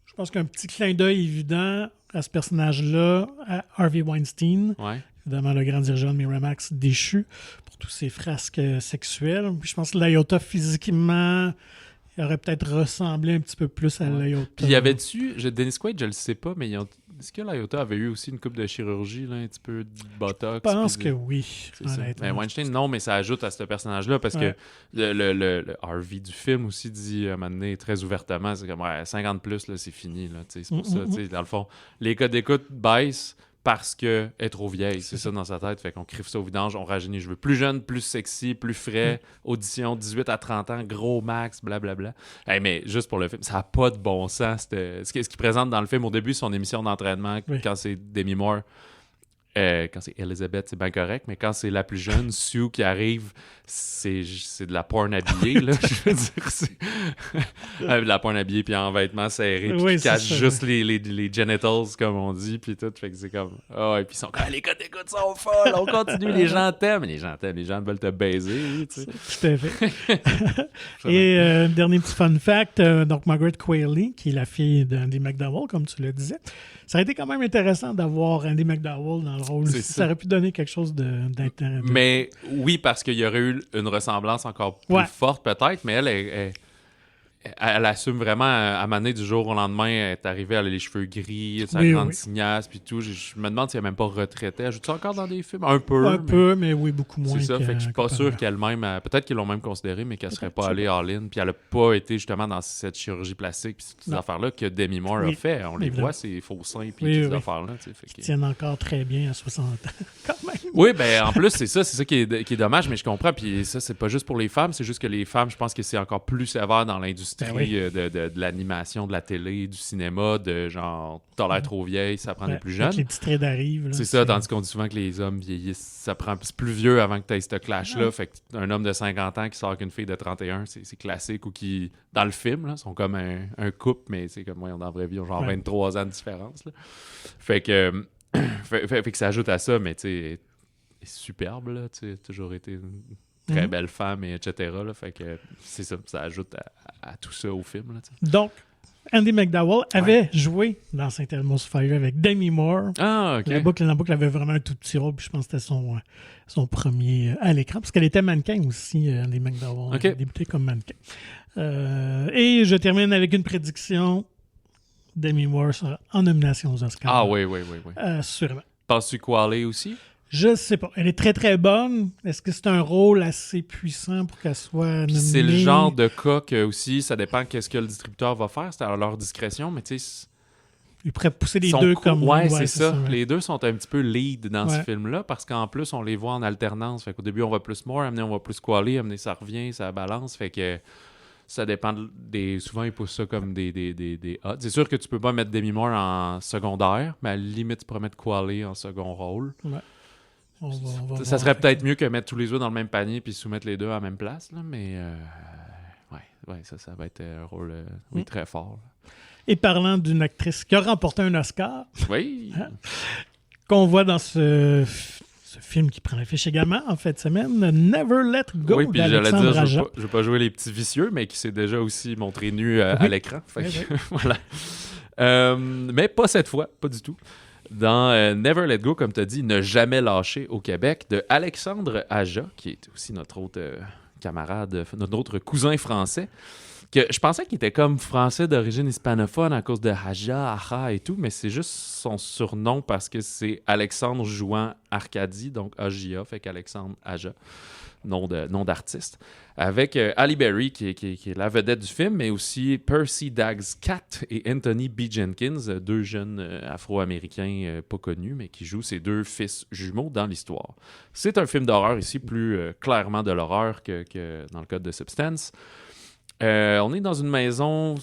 je pense qu'un petit clin d'œil évident à ce personnage-là, à Harvey Weinstein, Ouais. évidemment le grand dirigeant de Miramax déchu pour tous ses frasques sexuels. Puis je pense que Liotta, physiquement, il aurait peut-être ressemblé un petit peu plus à Liotta. Puis y avait-tu, Dennis Quaid, je le sais pas, mais est-ce que Liotta avait eu aussi une coupe de chirurgie, là, un petit peu de botox? Je pense que oui. C'est ça. Mais Weinstein, non, mais ça ajoute à ce personnage-là parce que le Harvey du film aussi dit à un moment donné très ouvertement, c'est comme 50 plus, là, c'est fini. Là, c'est pour ça. Dans le fond, les codes d'écoute baissent parce qu'elle est trop vieille. C'est ça dans sa tête. Fait qu'on criffe ça au vidange, on rajeunit. Je veux plus jeune, plus sexy, plus frais. Audition 18 à 30 ans, gros max, blablabla. Hey, mais juste pour le film, ça n'a pas de bon sens. Ce qu'il présente dans le film au début, son émission d'entraînement, quand c'est Demi Moore. Quand c'est Elizabeth, c'est bien correct, mais quand c'est la plus jeune, Sue qui arrive, c'est de la porn habillée, là. Je veux dire, c'est de la porn habillée, puis en vêtements serrés, puis qui cache juste les genitals, comme on dit, puis tout. Fait que c'est comme, et puis ils sont comme, les codes d'écoute sont folles, on continue, les gens t'aiment. Les gens veulent te baiser, tu sais. Tout à fait. Et dernier petit fun fact, donc Margaret Qualley, qui est la fille d'Andy McDowell, comme tu le disais. Ça aurait été quand même intéressant d'avoir Andy McDowell dans le rôle. Ça aurait pu donner quelque chose d'intéressant. Mais oui, parce qu'il y aurait eu une ressemblance encore plus forte peut-être, mais elle assume vraiment à maner du jour au lendemain. Elle est arrivée, elle a les cheveux gris, sa grande tignasse, puis tout. Je me demande si elle n'est même pas retraitée. Elle joue-tu encore dans des films? Un peu, mais oui, beaucoup moins. C'est ça, fait que je suis pas sûr qu'elle-même... Peut-être qu'ils l'ont même considéré, mais qu'elle serait pas allée all-in. Puis elle a pas été justement dans cette chirurgie plastique, puis ces affaires-là que Demi Moore a fait. On les voit, ces faux seins, puis toutes ces affaires-là. Qui tiennent encore très bien à 60 ans, quand même. Oui, ben en plus, c'est ça qui est dommage, mais je comprends. Puis ça, c'est pas juste pour les femmes, c'est juste que les femmes, je pense que c'est encore plus sévère dans l'industrie de l'animation, de la télé, du cinéma, de genre, t'as l'air trop vieille, ça prend des plus jeunes. Les petits traits d'arrive. C'est ça, tandis qu'on dit souvent que les hommes vieillissent, ça prend plus vieux avant que tu aies ce clash-là. Fait qu'un homme de 50 ans qui sort qu'une fille de 31, c'est classique, ou qui, dans le film, là, sont comme un couple, mais c'est comme moi, dans la vraie vie, ils ont genre 23 ans de différence. Là. Fait que ça ajoute à ça, mais tu sais, superbe, là, tu sais, toujours été une très belle femme, et etc. Là, fait que c'est ça ajoute à tout ça au film. Là, donc, Andy McDowell avait joué dans Saint Elmo's Fire avec Demi Moore. Ah, OK. La boucle avait vraiment un tout petit rôle, puis je pense que c'était son premier à l'écran, parce qu'elle était mannequin aussi, Andy McDowell. Elle a débuté comme mannequin. Et je termine avec une prédiction. Demi Moore sera en nomination aux Oscars. Ah oui. Sûrement. Penses-tu Qualley aussi? Je sais pas. Elle est très, très bonne. Est-ce que c'est un rôle assez puissant pour qu'elle soit nominée? Puis c'est le genre de cas que aussi, ça dépend qu'est-ce que le distributeur va faire. C'est à leur discrétion, mais tu sais... Ils pourraient pousser les deux comme... Ouais, c'est ça. Les deux sont un petit peu lead dans ce film-là, parce qu'en plus, on les voit en alternance. Fait qu'au début, on voit plus Moore, amener on voit plus Qualley, amener ça revient, ça balance. Fait que ça dépend des... Souvent, ils poussent ça comme des odds. C'est sûr que tu peux pas mettre Demi Moore en secondaire, mais à la limite, tu pourrais mettre Qualley en second rôle. Ouais. Ça serait peut-être mieux que mettre tous les œufs dans le même panier puis soumettre les deux à la même place, là, mais ça va être un rôle très fort. Là. Et parlant d'une actrice qui a remporté un Oscar, qu'on voit dans ce film qui prend l'affiche également en fin de semaine, Never Let Go d'Alexandre Aja. Je vais pas jouer les petits vicieux, mais qui s'est déjà aussi montré nu à l'écran. Voilà. Mais pas cette fois, pas du tout. Dans Never Let Go, comme tu as dit, Ne jamais lâcher au Québec, de Alexandre Aja, qui est aussi notre autre camarade, notre autre cousin français, que je pensais qu'il était comme français d'origine hispanophone à cause de Aja, Aja et tout, mais c'est juste son surnom parce que c'est Alexandre Jouan Arcadie, donc AJA, fait qu'Alexandre Aja. Nom d'artiste, avec Halle Berry, qui est la vedette du film, mais aussi Percy Daggs-Cat et Anthony B. Jenkins, deux jeunes afro-américains pas connus, mais qui jouent ces deux fils jumeaux dans l'histoire. C'est un film d'horreur ici, plus clairement de l'horreur que dans le code de Substance. On est dans une maison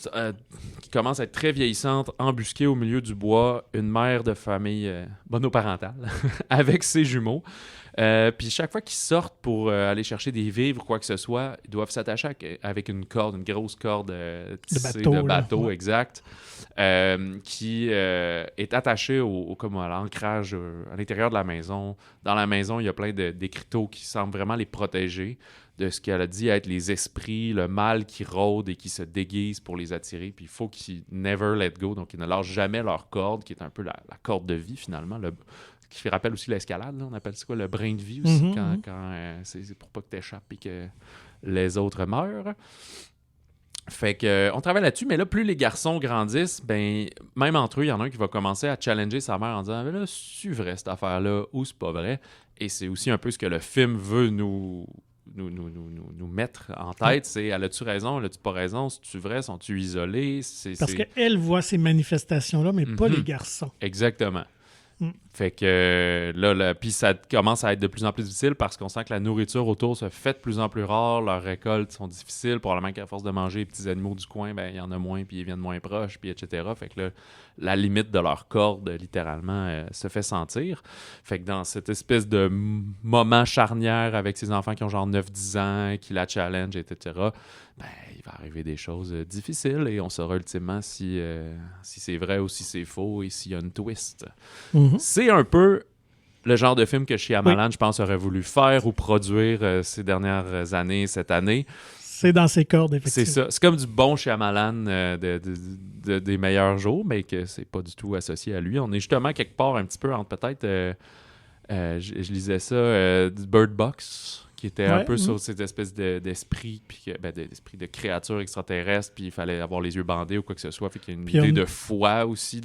qui commence à être très vieillissante, embusquée au milieu du bois, une mère de famille monoparentale avec ses jumeaux. Puis chaque fois qu'ils sortent pour aller chercher des vivres ou quoi que ce soit, ils doivent s'attacher avec une corde, une grosse corde tissée de bateau, ouais. exact, qui est attachée comme à l'ancrage à l'intérieur de la maison. Dans la maison, il y a plein d'écriteaux qui semblent vraiment les protéger de ce qu'elle a dit être les esprits, le mal qui rôde et qui se déguise pour les attirer. Puis il faut qu'ils never let go, donc ils ne lâchent jamais leur corde, qui est un peu la corde de vie finalement, qui rappelle aussi l'escalade. Là. On appelle ça quoi, le brin de vie aussi, quand c'est pour pas que tu échappes et que les autres meurent. Fait que on travaille là-dessus, mais là, plus les garçons grandissent, ben même entre eux, il y en a un qui va commencer à challenger sa mère en disant « là, c'est vrai cette affaire-là ou c'est pas vrai? » Et c'est aussi un peu ce que le film veut nous mettre en tête, c'est elle a-tu raison, elle a-tu pas raison, c'est-tu vrai, sont-tu isolés? Parce qu'elle voit ces manifestations-là, mais pas les garçons. Exactement. Fait que là, puis ça commence à être de plus en plus difficile parce qu'on sent que la nourriture autour se fait de plus en plus rare, leurs récoltes sont difficiles, probablement qu'à force de manger les petits animaux du coin, ben il y en a moins, puis ils viennent moins proches, puis etc. Fait que là, la limite de leur corde, littéralement, se fait sentir. Fait que dans cette espèce de moment charnière avec ces enfants qui ont genre 9-10 ans, qui la challenge, etc., ben il va arriver des choses difficiles et on saura ultimement si c'est vrai ou si c'est faux et s'il y a une twist. C'est un peu le genre de film que Shyamalan, je pense, aurait voulu faire ou produire ces dernières années, cette année. C'est dans ses cordes, effectivement. C'est ça. C'est comme du bon Shyamalan des meilleurs jours, mais que c'est pas du tout associé à lui. On est justement quelque part un petit peu entre peut-être... je lisais ça, du Bird Box, qui était un peu sur cette espèce d'esprit, puis d'esprit de créature extraterrestre, puis il fallait avoir les yeux bandés ou quoi que ce soit. Fait qu'il y a une idée de foi aussi.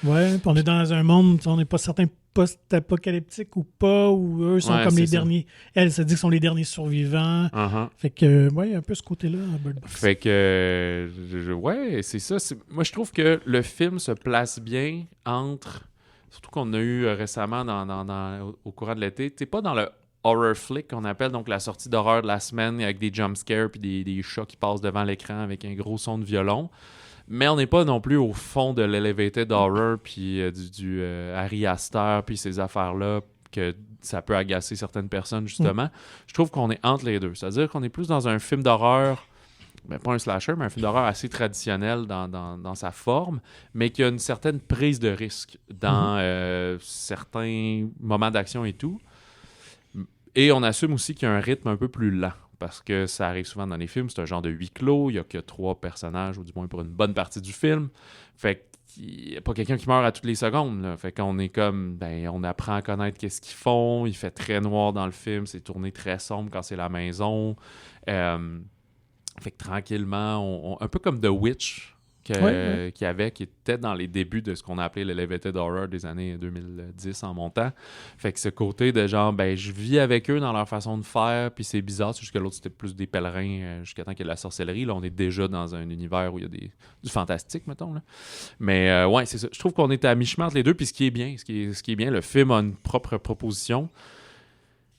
Ouais, puis on est dans un monde, on n'est pas certain post-apocalyptique ou pas, ou eux sont comme les derniers. Elle se dit qu'ils sont les derniers survivants. Fait que, ouais, il y a un peu ce côté-là à Bird Box. Fait que, ouais, c'est ça. Moi, je trouve que le film se place bien entre... Surtout qu'on a eu récemment au courant de l'été. T'es pas dans le horror flick qu'on appelle, donc la sortie d'horreur de la semaine avec des jumpscares puis des chats qui passent devant l'écran avec un gros son de violon. Mais on n'est pas non plus au fond de l'elevated horror puis du Ari Aster puis ces affaires-là que ça peut agacer certaines personnes, justement. Je trouve qu'on est entre les deux. C'est-à-dire qu'on est plus dans un film d'horreur... Ben, pas un slasher, mais un film d'horreur assez traditionnel dans sa forme, mais qui a une certaine prise de risque dans certains moments d'action et tout. Et on assume aussi qu'il y a un rythme un peu plus lent, parce que ça arrive souvent dans les films, c'est un genre de huis clos, il n'y a que 3 personnages, ou du moins pour une bonne partie du film. Fait qu'il n'y a pas quelqu'un qui meurt à toutes les secondes. Là. Fait qu'on est comme, on apprend à connaître qu'est-ce qu'ils font, il fait très noir dans le film, c'est tourné très sombre quand c'est la maison. Fait que tranquillement, un peu comme The Witch qui était dans les débuts de ce qu'on a appelé l'elevated horror des années 2010 en montant. Fait que ce côté de genre, je vis avec eux dans leur façon de faire, puis c'est bizarre, c'est juste que l'autre c'était plus des pèlerins jusqu'à temps qu'il y ait de la sorcellerie. Là, on est déjà dans un univers où il y a du fantastique, mettons. Là. Mais ouais, c'est ça. Je trouve qu'on est à mi-chemin entre les deux, puis ce qui est bien, le film a une propre proposition.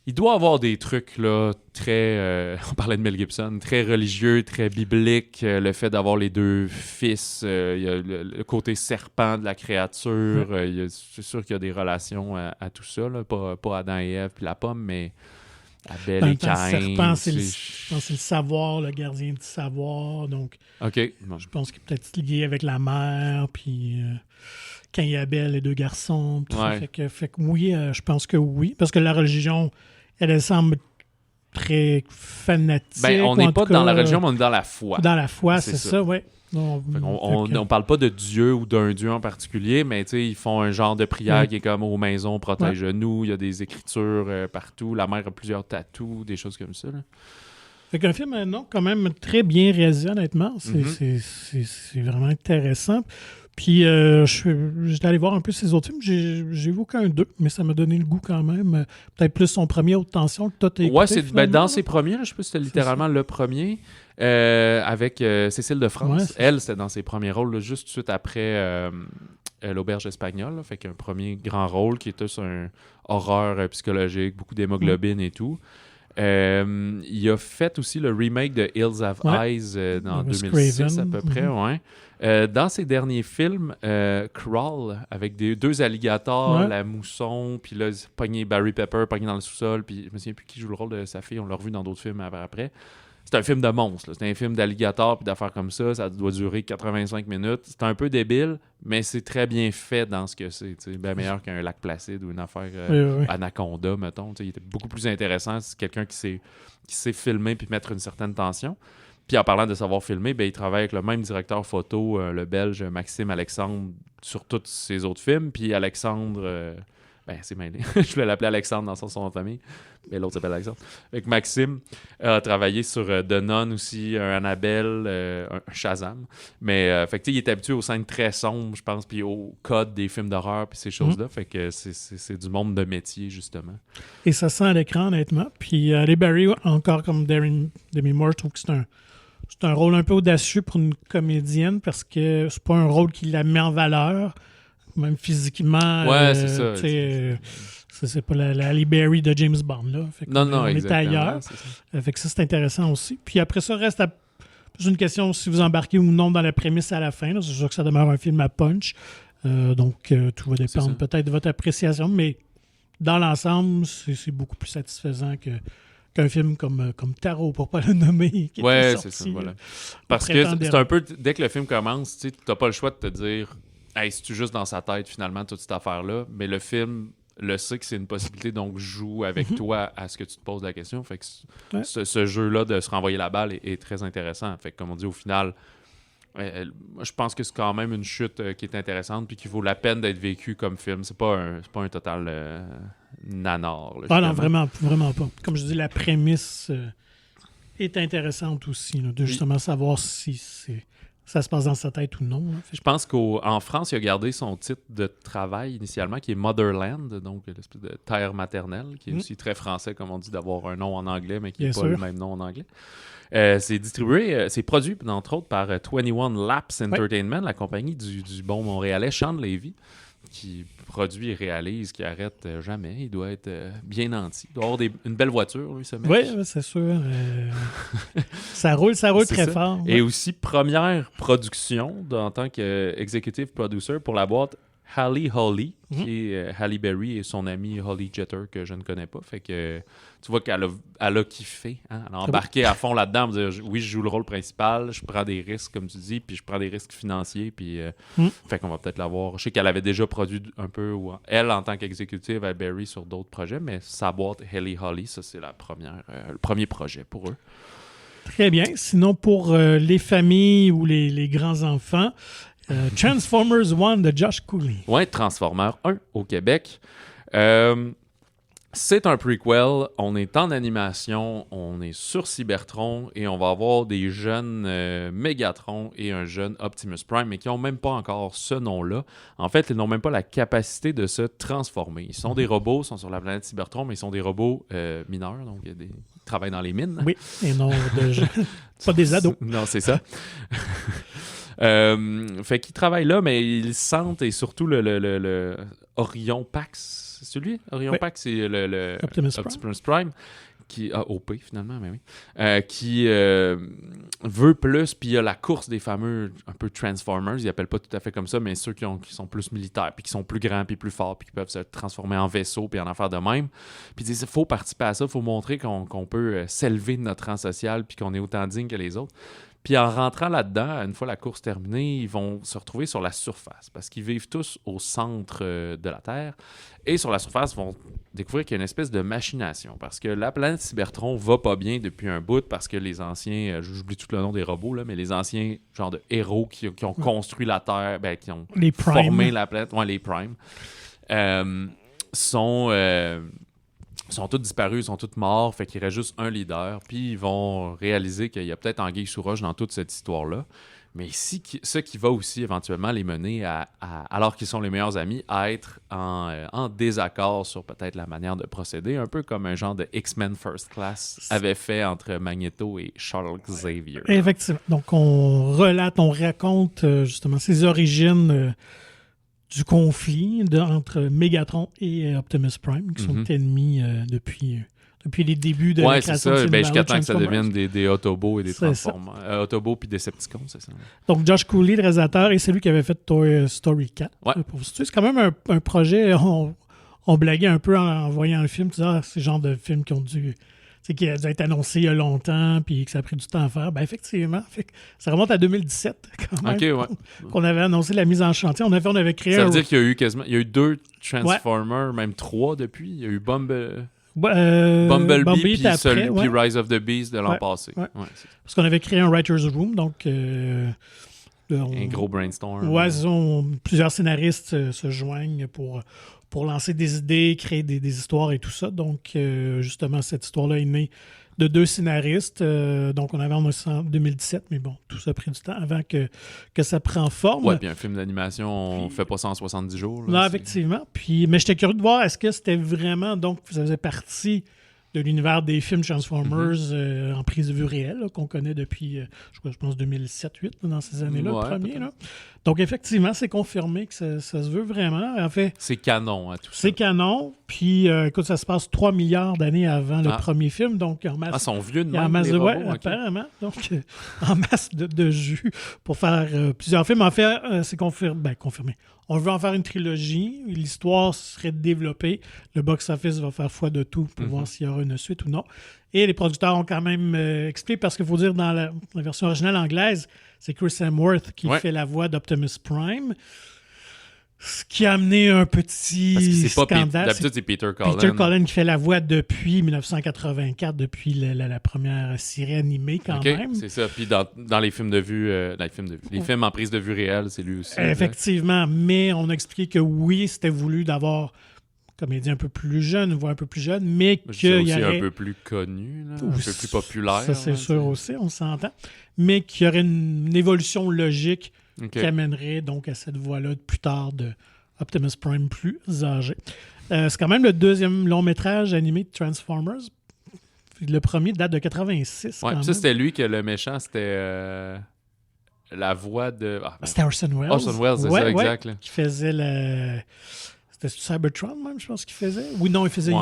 Il doit avoir des trucs là très, on parlait de Mel Gibson, très religieux, très biblique. Le fait d'avoir les 2 fils, il y a le côté serpent de la créature. C'est sûr qu'il y a des relations à tout ça, là. Pas Adam et Ève puis la pomme, mais Abel et Caïn. Le serpent, c'est le savoir, le gardien du savoir. Donc, je pense qu'il est peut-être lié avec la mère, puis... Caïn et Abel, les 2 garçons. Fait que oui, je pense que oui. Parce que la religion, elle semble très fanatique. On n'est pas dans la religion, mais on est dans la foi. Dans la foi, c'est ça, oui. On parle pas de Dieu ou d'un Dieu en particulier, mais ils font un genre de prière qui est comme aux maisons, protège-nous. Il y a des écritures partout. La mère a plusieurs tatous, des choses comme ça. Là. Fait qu'un film, quand même très bien réalisé, honnêtement. C'est vraiment intéressant. Puis, j'étais allé voir un peu ses autres films. J'ai vu aucun d'eux, mais ça m'a donné le goût quand même. Peut-être plus son premier, Haute Tension, que toi, t'as écouté. Ouais, c'est dans ses premiers. Là, je sais pas si c'était littéralement le premier. Avec Cécile de France. Ouais, elle, c'était dans ses premiers rôles, là, juste tout de suite après L'Auberge espagnole. Là, fait qu'un premier grand rôle qui était sur un horreur psychologique, beaucoup d'hémoglobine et tout. Il a fait aussi le remake de Hills Have Eyes en 2006 à peu près. Ouais. Dans ses derniers films, Crawl, avec deux alligators, la mousson, puis là, pogné Barry Pepper, pogné dans le sous-sol, puis je me souviens plus qui joue le rôle de sa fille, on l'a revu dans d'autres films après. C'est un film de monstre, c'est un film d'alligator puis d'affaires comme ça doit durer 85 minutes. C'est un peu débile, mais c'est très bien fait dans ce que c'est. Bien meilleur qu'un Lac Placide ou une affaire Anaconda, mettons. Il était beaucoup plus intéressant. C'est quelqu'un qui sait filmer puis mettre une certaine tension. Puis en parlant de savoir filmer, il travaille avec le même directeur photo, le Belge Maxime Alexandre, sur tous ses autres films. Puis Alexandre... c'est mêlé. Je voulais l'appeler Alexandre dans son nom de famille, mais l'autre s'appelle Alexandre. Avec Maxime a travaillé sur The Nun aussi, un Annabelle, un Shazam. Mais fait que il est habitué aux scènes très sombres, je pense, puis au code des films d'horreur, puis ces choses-là. Fait que c'est du monde de métier, justement. Et ça sent à l'écran, honnêtement. Puis Halle Berry, encore comme Demi Moore, je trouve que c'est un rôle un peu audacieux pour une comédienne parce que c'est pas un rôle qui la met en valeur. Même physiquement, c'est ça. C'est pas la Halle Berry de James Bond. Là. Fait non, on est ailleurs. Fait que ça, c'est intéressant aussi. Puis après ça, reste plus une question si vous embarquez ou non dans la prémisse à la fin. Là. C'est sûr que ça demeure un film à punch. Donc, tout va dépendre peut-être de votre appréciation. Mais dans l'ensemble, c'est beaucoup plus satisfaisant qu'un film comme Tarot, pour pas le nommer. Ouais, c'est ça. Voilà. Parce que c'est un peu... Dès que le film commence, tu n'as pas le choix de te dire... Hey, c'est-tu juste dans sa tête, finalement, toute cette affaire-là? Mais le film le sait que c'est une possibilité, donc joue avec toi à ce que tu te poses la question. Fait que ce jeu-là de se renvoyer la balle est très intéressant. Fait que, comme on dit, au final, je pense que c'est quand même une chute qui est intéressante puis qui vaut la peine d'être vécue comme film. C'est pas un total nanar. Là, non, vraiment pas. Comme je dis, la prémisse est intéressante aussi, là, de justement savoir si ça se passe dans sa tête ou non. Je pense qu'en France, il a gardé son titre de travail initialement, qui est Motherland, donc l'espèce de terre maternelle, qui est aussi très français, comme on dit, d'avoir un nom en anglais, mais qui n'est pas le même nom en anglais. C'est produit, entre autres, par 21 Laps Entertainment, la compagnie du bon Montréalais Sean Levy, qui produit et réalise, qui arrête jamais. Il doit être bien nanti. Il doit avoir une belle voiture, lui, ce mec. Oui, c'est sûr. Ça roule très fort. Et aussi, première production en tant qu'executive producer pour la boîte Halle Holly, qui est Halle Berry et son ami Holly Jeter, que je ne connais pas. Fait que tu vois qu'elle a kiffé. Hein? Elle a embarqué à fond là-dedans. Dire, oui, je joue le rôle principal, je prends des risques, comme tu dis, puis je prends des risques financiers. Puis, fait qu'on va peut-être la voir. Je sais qu'elle avait déjà produit un peu, elle, en tant qu'exécutive à Berry, sur d'autres projets, mais sa boîte Halle Holly, ça, c'est le premier projet pour eux. Très bien. Sinon, pour les familles ou les grands-enfants, Transformers 1 de Josh Cooley. Oui, Transformers 1 au Québec. C'est un prequel. On est en animation. On est sur Cybertron et on va avoir des jeunes Megatron et un jeune Optimus Prime, mais qui n'ont même pas encore ce nom-là. En fait, ils n'ont même pas la capacité de se transformer. Ils sont des robots, ils sont sur la planète Cybertron, mais ils sont des robots mineurs, donc ils travaillent dans les mines. Oui, et non pas des ados. Non, c'est ça. Fait qu'ils travaillent là, mais ils sentent, et surtout le Orion Pax, c'est celui? Orion Pax, c'est le Optimus Prime, qui OP finalement, mais oui, qui veut plus, puis il y a la course des fameux un peu Transformers, ils appellent pas tout à fait comme ça, mais ceux qui sont plus militaires, puis qui sont plus grands, puis plus forts, puis qui peuvent se transformer en vaisseau, puis en affaire de même. Puis ils disent, il faut participer à ça, il faut montrer qu'on peut s'élever de notre rang social, puis qu'on est autant digne que les autres. Puis en rentrant là-dedans, une fois la course terminée, ils vont se retrouver sur la surface parce qu'ils vivent tous au centre de la Terre. Et sur la surface, ils vont découvrir qu'il y a une espèce de machination parce que la planète Cybertron va pas bien depuis un bout parce que les anciens, j'oublie tout le nom des robots, là, mais les anciens genre de héros qui ont construit la Terre, qui ont formé la planète, les Primes, sont tous disparus, ils sont tous morts, fait qu'il reste juste un leader, puis ils vont réaliser qu'il y a peut-être anguille sous roche dans toute cette histoire-là, mais ce qui va aussi éventuellement les mener alors qu'ils sont les meilleurs amis, à être en désaccord sur peut-être la manière de procéder, un peu comme un genre de X-Men First Class avait fait entre Magneto et Charles Xavier. Effectivement. Donc on raconte justement ses origines du conflit entre Megatron et Optimus Prime, qui sont ennemis depuis depuis les débuts de la création de ça. Jusqu'à temps que ça Transformers. devienne des Autobots et des C'est Transformers. Autobots puis Decepticons, c'est ça. Donc, Josh Cooley, le réalisateur, et c'est lui qui avait fait Toy Story 4. Ouais. Pour vous situer. C'est quand même un projet... On blaguait un peu en voyant le film. Tu sais, c'est le genre de film qui a dû être annoncé il y a longtemps puis que ça a pris du temps à faire. Ben effectivement. Ça remonte à 2017 quand même. OK, ouais. Qu'on avait annoncé la mise en chantier. On avait créé Ça veut dire qu'il y a eu quasiment... Il y a eu 2 Transformers, même 3 depuis. Il y a eu Bumblebee puis Rise of the Beast de l'an passé. Ouais. Ouais, parce qu'on avait créé un writer's room, donc... un gros brainstorm. Ouais, plusieurs scénaristes se joignent pour lancer des idées, créer des histoires et tout ça. Donc, justement, cette histoire-là est née de 2 scénaristes. Donc, on avait annoncé en 2017, mais bon, tout ça a pris du temps avant que ça prend forme. Ouais, puis un film d'animation, on fait pas ça en 70 jours. Là, non, effectivement. Mais j'étais curieux de voir, est-ce que c'était vraiment, donc, ça faisait partie de l'univers des films Transformers en prise de vue réelle, là, qu'on connaît depuis, je pense, 2007-2008, dans ces années-là, le premier. Là. Donc, effectivement, c'est confirmé que ça se veut vraiment. En fait, c'est canon, tout ça. C'est canon. Puis, écoute, ça se passe 3 milliards d'années avant le premier film. Donc, en masse. Ils sont vieux de même, en masse les robots, apparemment. Donc, en masse de jus pour faire plusieurs films. En fait, c'est confirmé. On veut en faire une trilogie. L'histoire serait développée. Le box-office va faire foi de tout pour voir s'il y aura une suite ou non. Et les producteurs ont quand même expliqué, parce qu'il faut dire, dans la version originale anglaise, c'est Chris Hemsworth qui fait la voix d'Optimus Prime. Ce qui a amené un petit scandale. D'habitude, c'est Peter Cullen. Peter Cullen qui fait la voix depuis 1984, depuis la première série animée quand même. C'est ça. Puis dans les films de vue, les films en prise de vue réelle, c'est lui aussi. Effectivement, mais on a expliqué que oui, c'était voulu d'avoir un comédien un peu plus jeune, une voix un peu plus jeune, mais qu'il y aurait... un peu plus connu, là, un peu plus populaire. Ça, c'est sûr aussi, on s'entend. Mais qu'il y aurait une évolution logique qui amènerait donc à cette voie-là plus tard de Optimus Prime plus âgé. C'est quand même le 2e long-métrage animé de Transformers. Le premier date de 86. Ouais, ça, c'était lui que le méchant, c'était la voix de... c'était Orson Welles. Orson Welles, c'est ça, exact. Qui faisait le... C'était Cybertron, même, je pense qu'il faisait. Oui, non, il faisait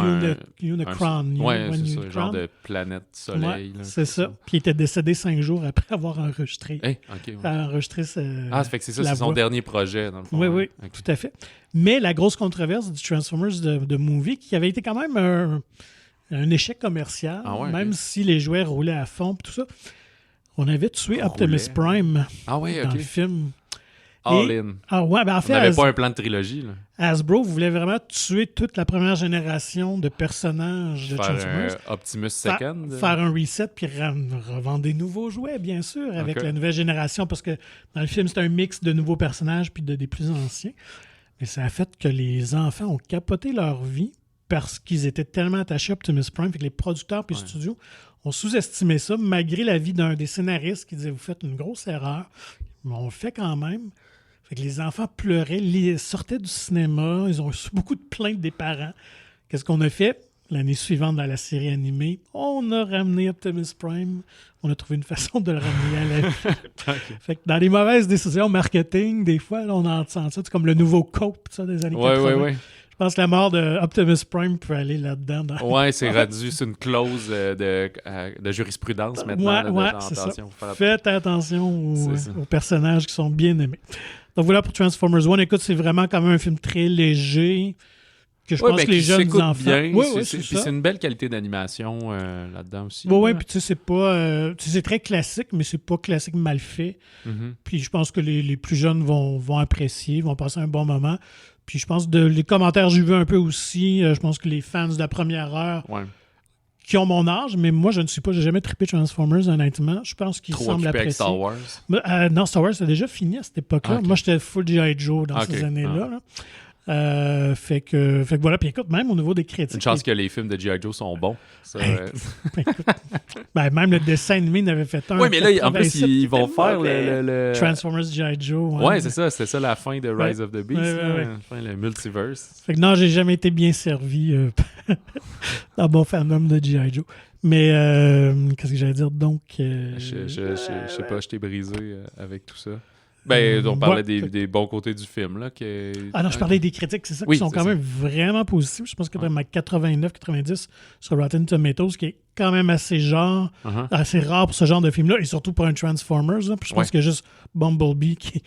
Unicron. Oui, c'est ça, genre de planète soleil. Ouais, c'est ça. Puis il était décédé 5 jours après avoir enregistré. Enregistré ça fait que c'est ça, c'est son dernier projet, dans le fond. Oui, tout à fait. Mais la grosse controverse du Transformers de Movie, qui avait été quand même un échec commercial, même si les jouets roulaient à fond et tout ça, on avait tué Optimus Prime dans le film. All in. En fait, on n'avait pas un plan de trilogie. Là. Hasbro voulait vraiment tuer toute la première génération de personnages de Transformers. Faire un Optimus Second. Faire un reset puis revendre des nouveaux jouets, bien sûr, avec la nouvelle génération, parce que dans le film, c'est un mix de nouveaux personnages puis des plus anciens. Mais ça a fait que les enfants ont capoté leur vie parce qu'ils étaient tellement attachés à Optimus Prime, fait que les producteurs puis les studios ont sous-estimé ça, malgré l'avis d'un des scénaristes qui disait « Vous faites une grosse erreur ». Mais on le fait quand même. Fait que les enfants pleuraient, sortaient du cinéma, ils ont reçu beaucoup de plaintes des parents. Qu'est-ce qu'on a fait? L'année suivante, dans la série animée, on a ramené Optimus Prime. On a trouvé une façon de le ramener à la vie. Fait que dans les mauvaises décisions marketing, des fois, là, on entend ça. C'est comme le nouveau Cope des années 80. Ouais. Je pense que la mort de Optimus Prime peut aller là-dedans. C'est rendu sur une clause de jurisprudence maintenant. C'est ça. Faites attention aux personnages qui sont bien aimés. Donc voilà pour Transformers 1. Écoute, c'est vraiment quand même un film très léger que je pense que les jeunes enfants... Puis c'est une belle qualité d'animation là-dedans aussi. Oui, puis tu sais, c'est pas... c'est très classique, mais c'est pas classique mal fait. Puis je pense que les plus jeunes vont apprécier, vont passer un bon moment. Puis je pense les commentaires j'ai vu un peu aussi, je pense que les fans de la première heure qui ont mon âge, mais moi je ne suis pas, j'ai jamais trippé Transformers honnêtement. Je pense qu'ils semblent apprécier. Star Wars? Non, Star Wars, ça a déjà fini à cette époque-là. Moi j'étais full G.I. Joe dans ces années-là. Là. Fait que voilà, puis écoute, même au niveau des critiques. Une chance que les films de G.I. Joe sont bons. Ça, écoute, même le dessin animé n'avait fait un. Oui, mais là, en plus, ils vont faire le Transformers G.I. Joe. Ouais, c'est ça, c'était ça la fin de Rise of the Beast, le multiverse. Fait que non, j'ai jamais été bien servi dans mon fandom de G.I. Joe. Mais qu'est-ce que j'allais dire donc? Je sais pas, je t'ai brisé avec tout ça. On parlait des bons côtés du film. Là, non, je parlais des critiques, c'est ça, qui sont quand même vraiment positifs. Je pense que tu as 89-90 sur Rotten Tomatoes, qui est quand même assez rare pour ce genre de film-là, et surtout pour un Transformers. Là. Puis je pense qu'il y a juste Bumblebee qui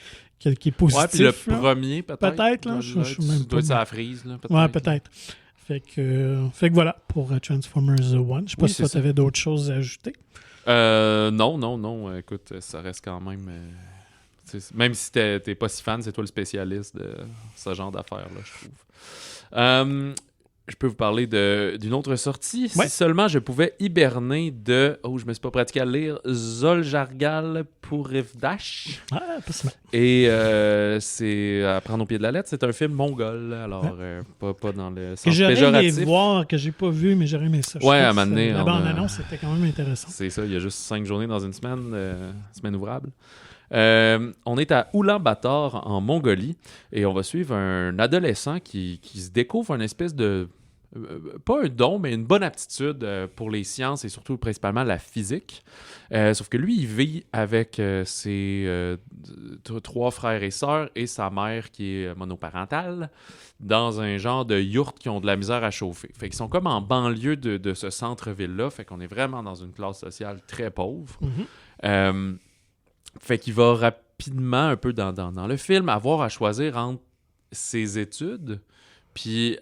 est positif. Ouais, puis le premier, peut-être. Peut-être, là. Je doit être sa frise, là, peut-être. Ouais, peut-être. Fait que voilà, pour Transformers 1. Je sais pas si tu avais d'autres choses à ajouter. Non. Écoute, ça reste quand même... même si t'es pas si fan, c'est toi le spécialiste de ce genre d'affaires-là, je trouve. Je peux vous parler d'une autre sortie. Si seulement je pouvais hiberner de... Oh, je me suis pas pratiqué à le lire. Zoljargal Pourevdash. Ah, pas si mal. Et c'est à prendre au pied de la lettre. C'est un film mongol. Alors, pas dans le sens péjoratif. Que j'aurais aimé voir, que j'ai pas vu, mais j'aurais aimé ça. Ouais, à un moment donné. La bande-annonce, c'était quand même intéressant. C'est ça, il y a juste 5 journées dans une semaine ouvrable. On est à Oulan-Bator en Mongolie et on va suivre un adolescent qui se découvre une espèce de pas un don, mais une bonne aptitude pour les sciences et surtout principalement la physique. Sauf que lui, il vit avec ses 3 frères et sœurs et sa mère qui est monoparentale dans un genre de yourte qui ont de la misère à chauffer. Fait qu'ils sont comme en banlieue de ce centre-ville-là. Fait qu'on est vraiment dans une classe sociale très pauvre. Mm-hmm. Fait qu'il va rapidement, un peu dans le film, avoir à choisir entre ses études, puis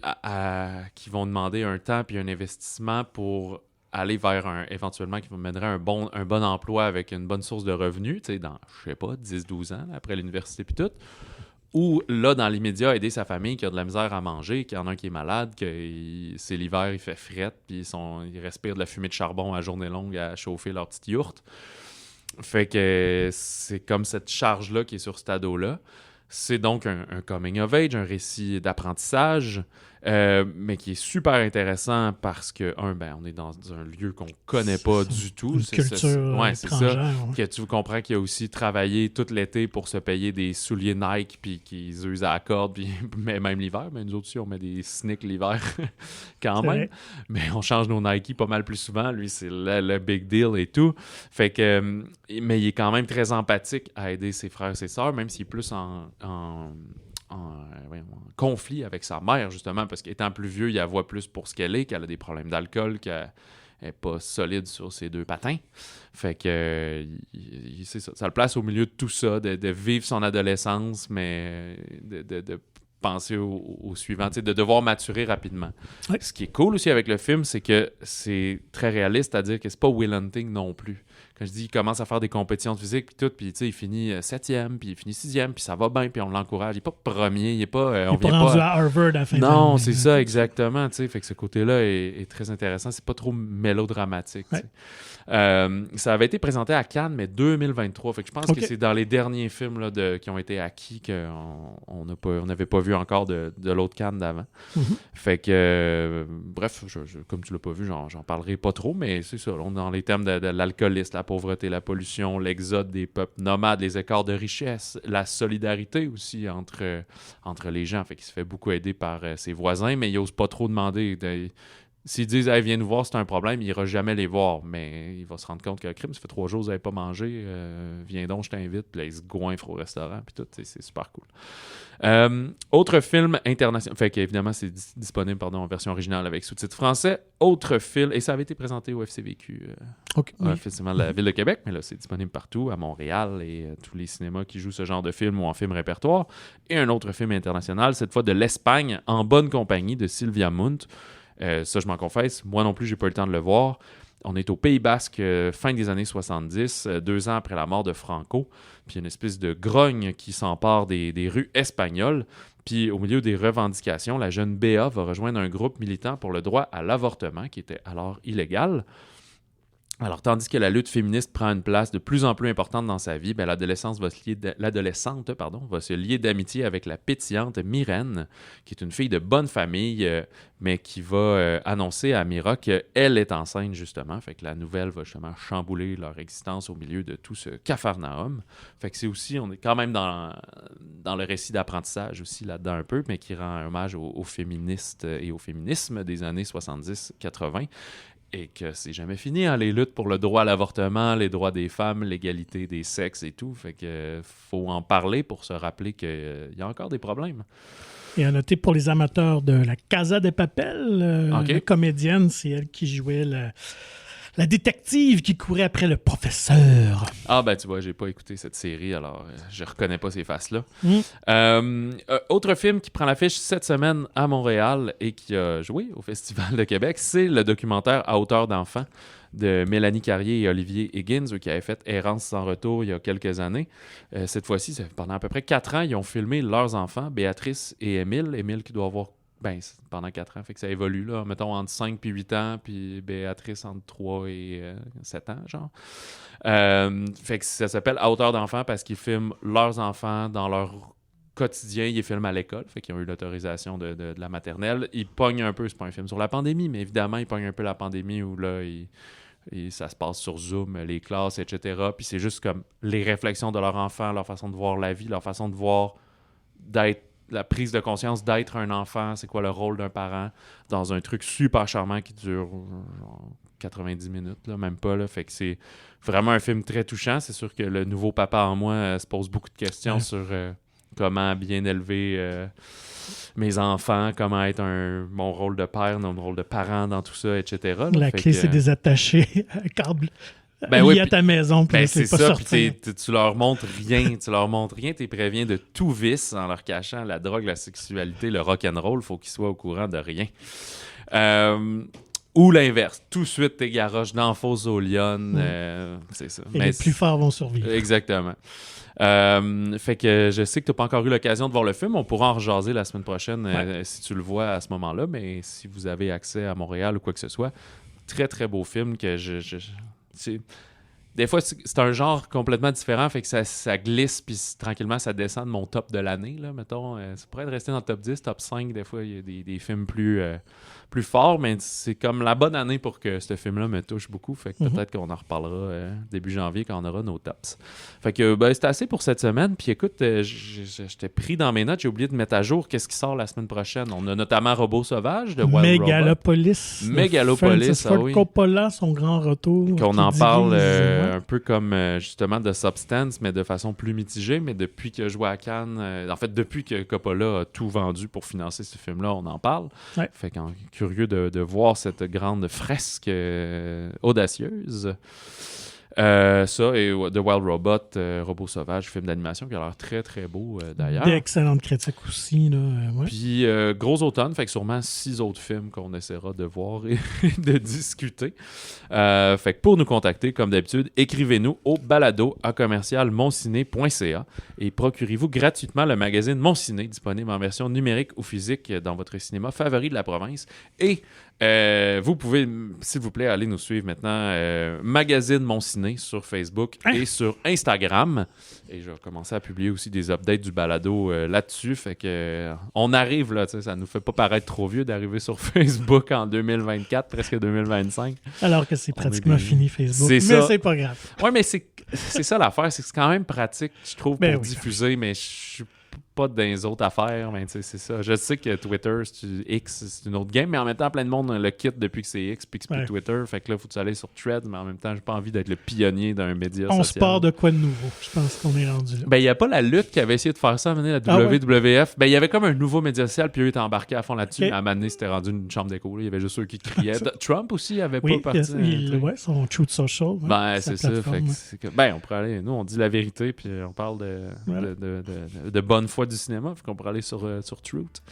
qui vont demander un temps puis un investissement pour aller vers éventuellement qui mènerait un bon emploi avec une bonne source de revenus, tu sais, dans, je sais pas, 10-12 ans, là, après l'université puis tout. Ou là, dans l'immédiat, aider sa famille qui a de la misère à manger, qu'il y en a un qui est malade, que c'est l'hiver, il fait frette, puis ils respirent de la fumée de charbon à journée longue à chauffer leur petite yourte. Fait que c'est comme cette charge-là qui est sur ce ado-là. C'est donc un coming of age, un récit d'apprentissage, mais qui est super intéressant parce que, on est dans un lieu qu'on connaît pas du tout. Une culture c'est ça. Ouais. Que tu comprends qu'il a aussi travaillé tout l'été pour se payer des souliers Nike puis qu'ils usent à la corde, puis mais même l'hiver. Mais nous autres aussi, on met des sneaks l'hiver quand même. Vrai. Mais on change nos Nike pas mal plus souvent. Lui, c'est le big deal et tout. Fait que, mais il est quand même très empathique à aider ses frères et ses sœurs, même s'il est plus en conflit avec sa mère, justement, parce qu'étant plus vieux, il la voit plus pour ce qu'elle est, qu'elle a des problèmes d'alcool, qu'elle n'est pas solide sur ses 2 patins. Fait que c'est ça le place au milieu de tout ça, de vivre son adolescence, mais de penser au suivant, de devoir maturer rapidement. Oui. Ce qui est cool aussi avec le film, c'est que c'est très réaliste, c'est-à-dire que c'est pas Will Hunting non plus. Quand je dis qu'il commence à faire des compétitions de physique, puis tout, puis il finit 7e, puis il finit 6e, puis ça va bien, puis on l'encourage. Il n'est pas premier, il n'est pas... il n'est pas rendu à Harvard à la fin de l'année. Non, c'est ça, exactement. Fait que ce côté-là est très intéressant. C'est pas trop mélodramatique. Ouais. Ça avait été présenté à Cannes, mais 2023. Fait que je pense que c'est dans les derniers films là, qui ont été acquis qu'on n'avait pas vu encore de l'autre Cannes d'avant. Mm-hmm. Fait que, bref, comme tu l'as pas vu, j'en parlerai pas trop, mais c'est ça. On est dans les thèmes de l'alcoolisme, la pauvreté, la pollution, l'exode des peuples nomades, les écarts de richesse, la solidarité aussi entre les gens. Fait qu'il se fait beaucoup aider par ses voisins, mais il n'ose pas trop demander. S'ils disent hey, « viens nous voir, c'est un problème », il n'ira jamais les voir, mais il va se rendre compte que le crime, ça fait 3 jours que vous n'avez pas mangé, viens donc, je t'invite, puis là, il se goinfre au restaurant, puis tout, c'est super cool. Autre film international, fait qu'évidemment, c'est disponible en version originale avec sous-titres français. Autre film, et ça avait été présenté au FCVQ, effectivement, de la Ville de Québec, mais là, c'est disponible partout, à Montréal, et tous les cinémas qui jouent ce genre de film ou en film répertoire. Et un autre film international, cette fois de l'Espagne, En bonne compagnie, de Sylvia Munt. Ça, je m'en confesse, moi non plus, j'ai pas eu le temps de le voir. On est au Pays Basque, fin des années 70, 2 ans après la mort de Franco. Puis une espèce de grogne qui s'empare des rues espagnoles. Puis au milieu des revendications, la jeune Béa va rejoindre un groupe militant pour le droit à l'avortement, qui était alors illégal. Alors, tandis que la lutte féministe prend une place de plus en plus importante dans sa vie, l'adolescente va se lier d'amitié avec la pétillante Myrène, qui est une fille de bonne famille, mais qui va annoncer à Mira qu'elle est enceinte, justement. Fait que la nouvelle va justement chambouler leur existence au milieu de tout ce capharnaüm. Fait que c'est aussi, on est quand même dans le récit d'apprentissage aussi là-dedans un peu, mais qui rend hommage aux féministes et au féminisme des années 70-80. et que c'est jamais fini, hein, les luttes pour le droit à l'avortement, les droits des femmes, l'égalité des sexes et tout. Fait que faut en parler pour se rappeler qu'il y a encore des problèmes. Et à noter pour les amateurs de la Casa de Papel, la comédienne, c'est elle qui jouait la détective qui courait après le professeur. Ah ben tu vois, j'ai pas écouté cette série, alors je reconnais pas ces faces-là. Autre film qui prend l'affiche cette semaine à Montréal et qui a joué au Festival de Québec, c'est le documentaire À hauteur d'enfant de Mélanie Carrier et Olivier Higgins, qui avaient fait Errance sans retour il y a quelques années. Cette fois-ci, pendant à peu près 4 ans, ils ont filmé leurs enfants, Béatrice et Émile. Émile qui doit avoir pendant 4 ans, fait que ça évolue, là, mettons entre 5 puis 8 ans, puis Béatrice entre 3 et 7 ans, genre. Fait que ça s'appelle À hauteur d'enfant parce qu'ils filment leurs enfants dans leur quotidien, ils les filment à l'école, fait qu'ils ont eu l'autorisation de la maternelle. Ils pognent un peu, c'est pas un film sur la pandémie, mais évidemment, ils pognent un peu la pandémie où là, ça se passe sur Zoom, les classes, etc. Puis c'est juste comme les réflexions de leur enfant, leur façon de voir la vie, leur façon de voir la prise de conscience d'être un enfant, c'est quoi le rôle d'un parent dans un truc super charmant qui dure genre 90 minutes, là, même pas. Là. Fait que c'est vraiment un film très touchant. C'est sûr que le nouveau papa en moi se pose beaucoup de questions sur comment bien élever mes enfants, comment être mon rôle de père, mon rôle de parent dans tout ça, etc. Là. La clé, c'est des attachés à câble. À ta maison, puis c'est pas ça, puis tu leur montres rien, tu les préviens de tout vice en leur cachant la drogue, la sexualité, le rock'n'roll, faut qu'ils soient au courant de rien. Ou l'inverse, tout de suite t'es garoches dans fosse aux lionnes, c'est ça. Et les plus forts vont survivre. Exactement. Fait que je sais que t'as pas encore eu l'occasion de voir le film, on pourra en rejaser la semaine prochaine si tu le vois à ce moment-là, mais si vous avez accès à Montréal ou quoi que ce soit, très très beau film que des fois, c'est un genre complètement différent, fait que ça glisse, puis tranquillement, ça descend de mon top de l'année, là, mettons. Ça pourrait être resté dans le top 10, top 5, des fois, il y a des films plus forts, mais c'est comme la bonne année pour que ce film-là me touche beaucoup, fait que peut-être qu'on en reparlera début janvier quand on aura nos tops. Fait que, c'était assez pour cette semaine, puis écoute, j'étais pris dans mes notes, j'ai oublié de mettre à jour qu'est-ce qui sort la semaine prochaine. On a notamment Robot Sauvage de Wild Robot. Megalopolis, Ford Coppola, son grand retour. Qu'on en parle un peu comme justement de Substance, mais de façon plus mitigée. Mais depuis que je joue à Cannes, depuis que Coppola a tout vendu pour financer ce film-là, on en parle. Ouais. Fait qu'on est curieux de voir cette grande fresque audacieuse. Ça et The Wild Robot, Robot Sauvage, film d'animation qui a l'air très très beau d'ailleurs. D'excellentes critiques aussi. Là, Puis gros automne, fait que sûrement 6 autres films qu'on essaiera de voir et de discuter. Fait que pour nous contacter, comme d'habitude, écrivez-nous au balado@commercialmonciné.ca et procurez-vous gratuitement le magazine Mon Ciné, disponible en version numérique ou physique dans votre cinéma favori de la province. Et vous pouvez, s'il vous plaît, aller nous suivre maintenant, Magazine Mon Ciné sur Facebook et sur Instagram. Et je vais commencer à publier aussi des updates du balado là-dessus. Fait que on arrive, là, ça nous fait pas paraître trop vieux d'arriver sur Facebook en 2024, presque 2025. Alors que c'est pratiquement fini Facebook. C'est pas grave. Oui, mais c'est ça l'affaire, c'est que c'est quand même pratique, je trouve, pour diffuser, mais je suis pas dans les autres affaires, mais c'est ça. Je sais que Twitter, X, c'est une autre game, mais en même temps, plein de monde le quitte depuis que c'est X puis que c'est plus Twitter. Fait que là, faut aller sur Threads, mais en même temps, j'ai pas envie d'être le pionnier d'un média social. On se part de quoi de nouveau? Je pense qu'on est rendu là. Ben, il y a pas la lutte qui avait essayé de faire ça à mener la WWF. Ben, il y avait comme un nouveau média social, puis eux étaient embarqués à fond là-dessus. Mais à un moment donné, c'était rendu une chambre d'écho. Il y avait juste ceux qui criaient. Trump aussi avait pas parti. Son Truth Social. Ben, c'est ça. Fait que on pourrait aller. Nous, on dit la vérité, puis on parle de bonne foi du cinéma, qu'on pourrait aller sur Truth.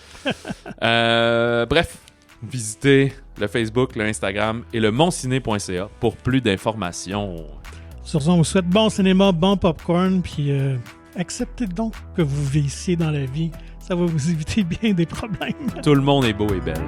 Bref, visitez le Facebook, le Instagram et le monciné.ca pour plus d'informations. Sur ce, on vous souhaite bon cinéma, bon popcorn, puis acceptez donc que vous veissiez dans la vie. Ça va vous éviter bien des problèmes. Tout le monde est beau et belle.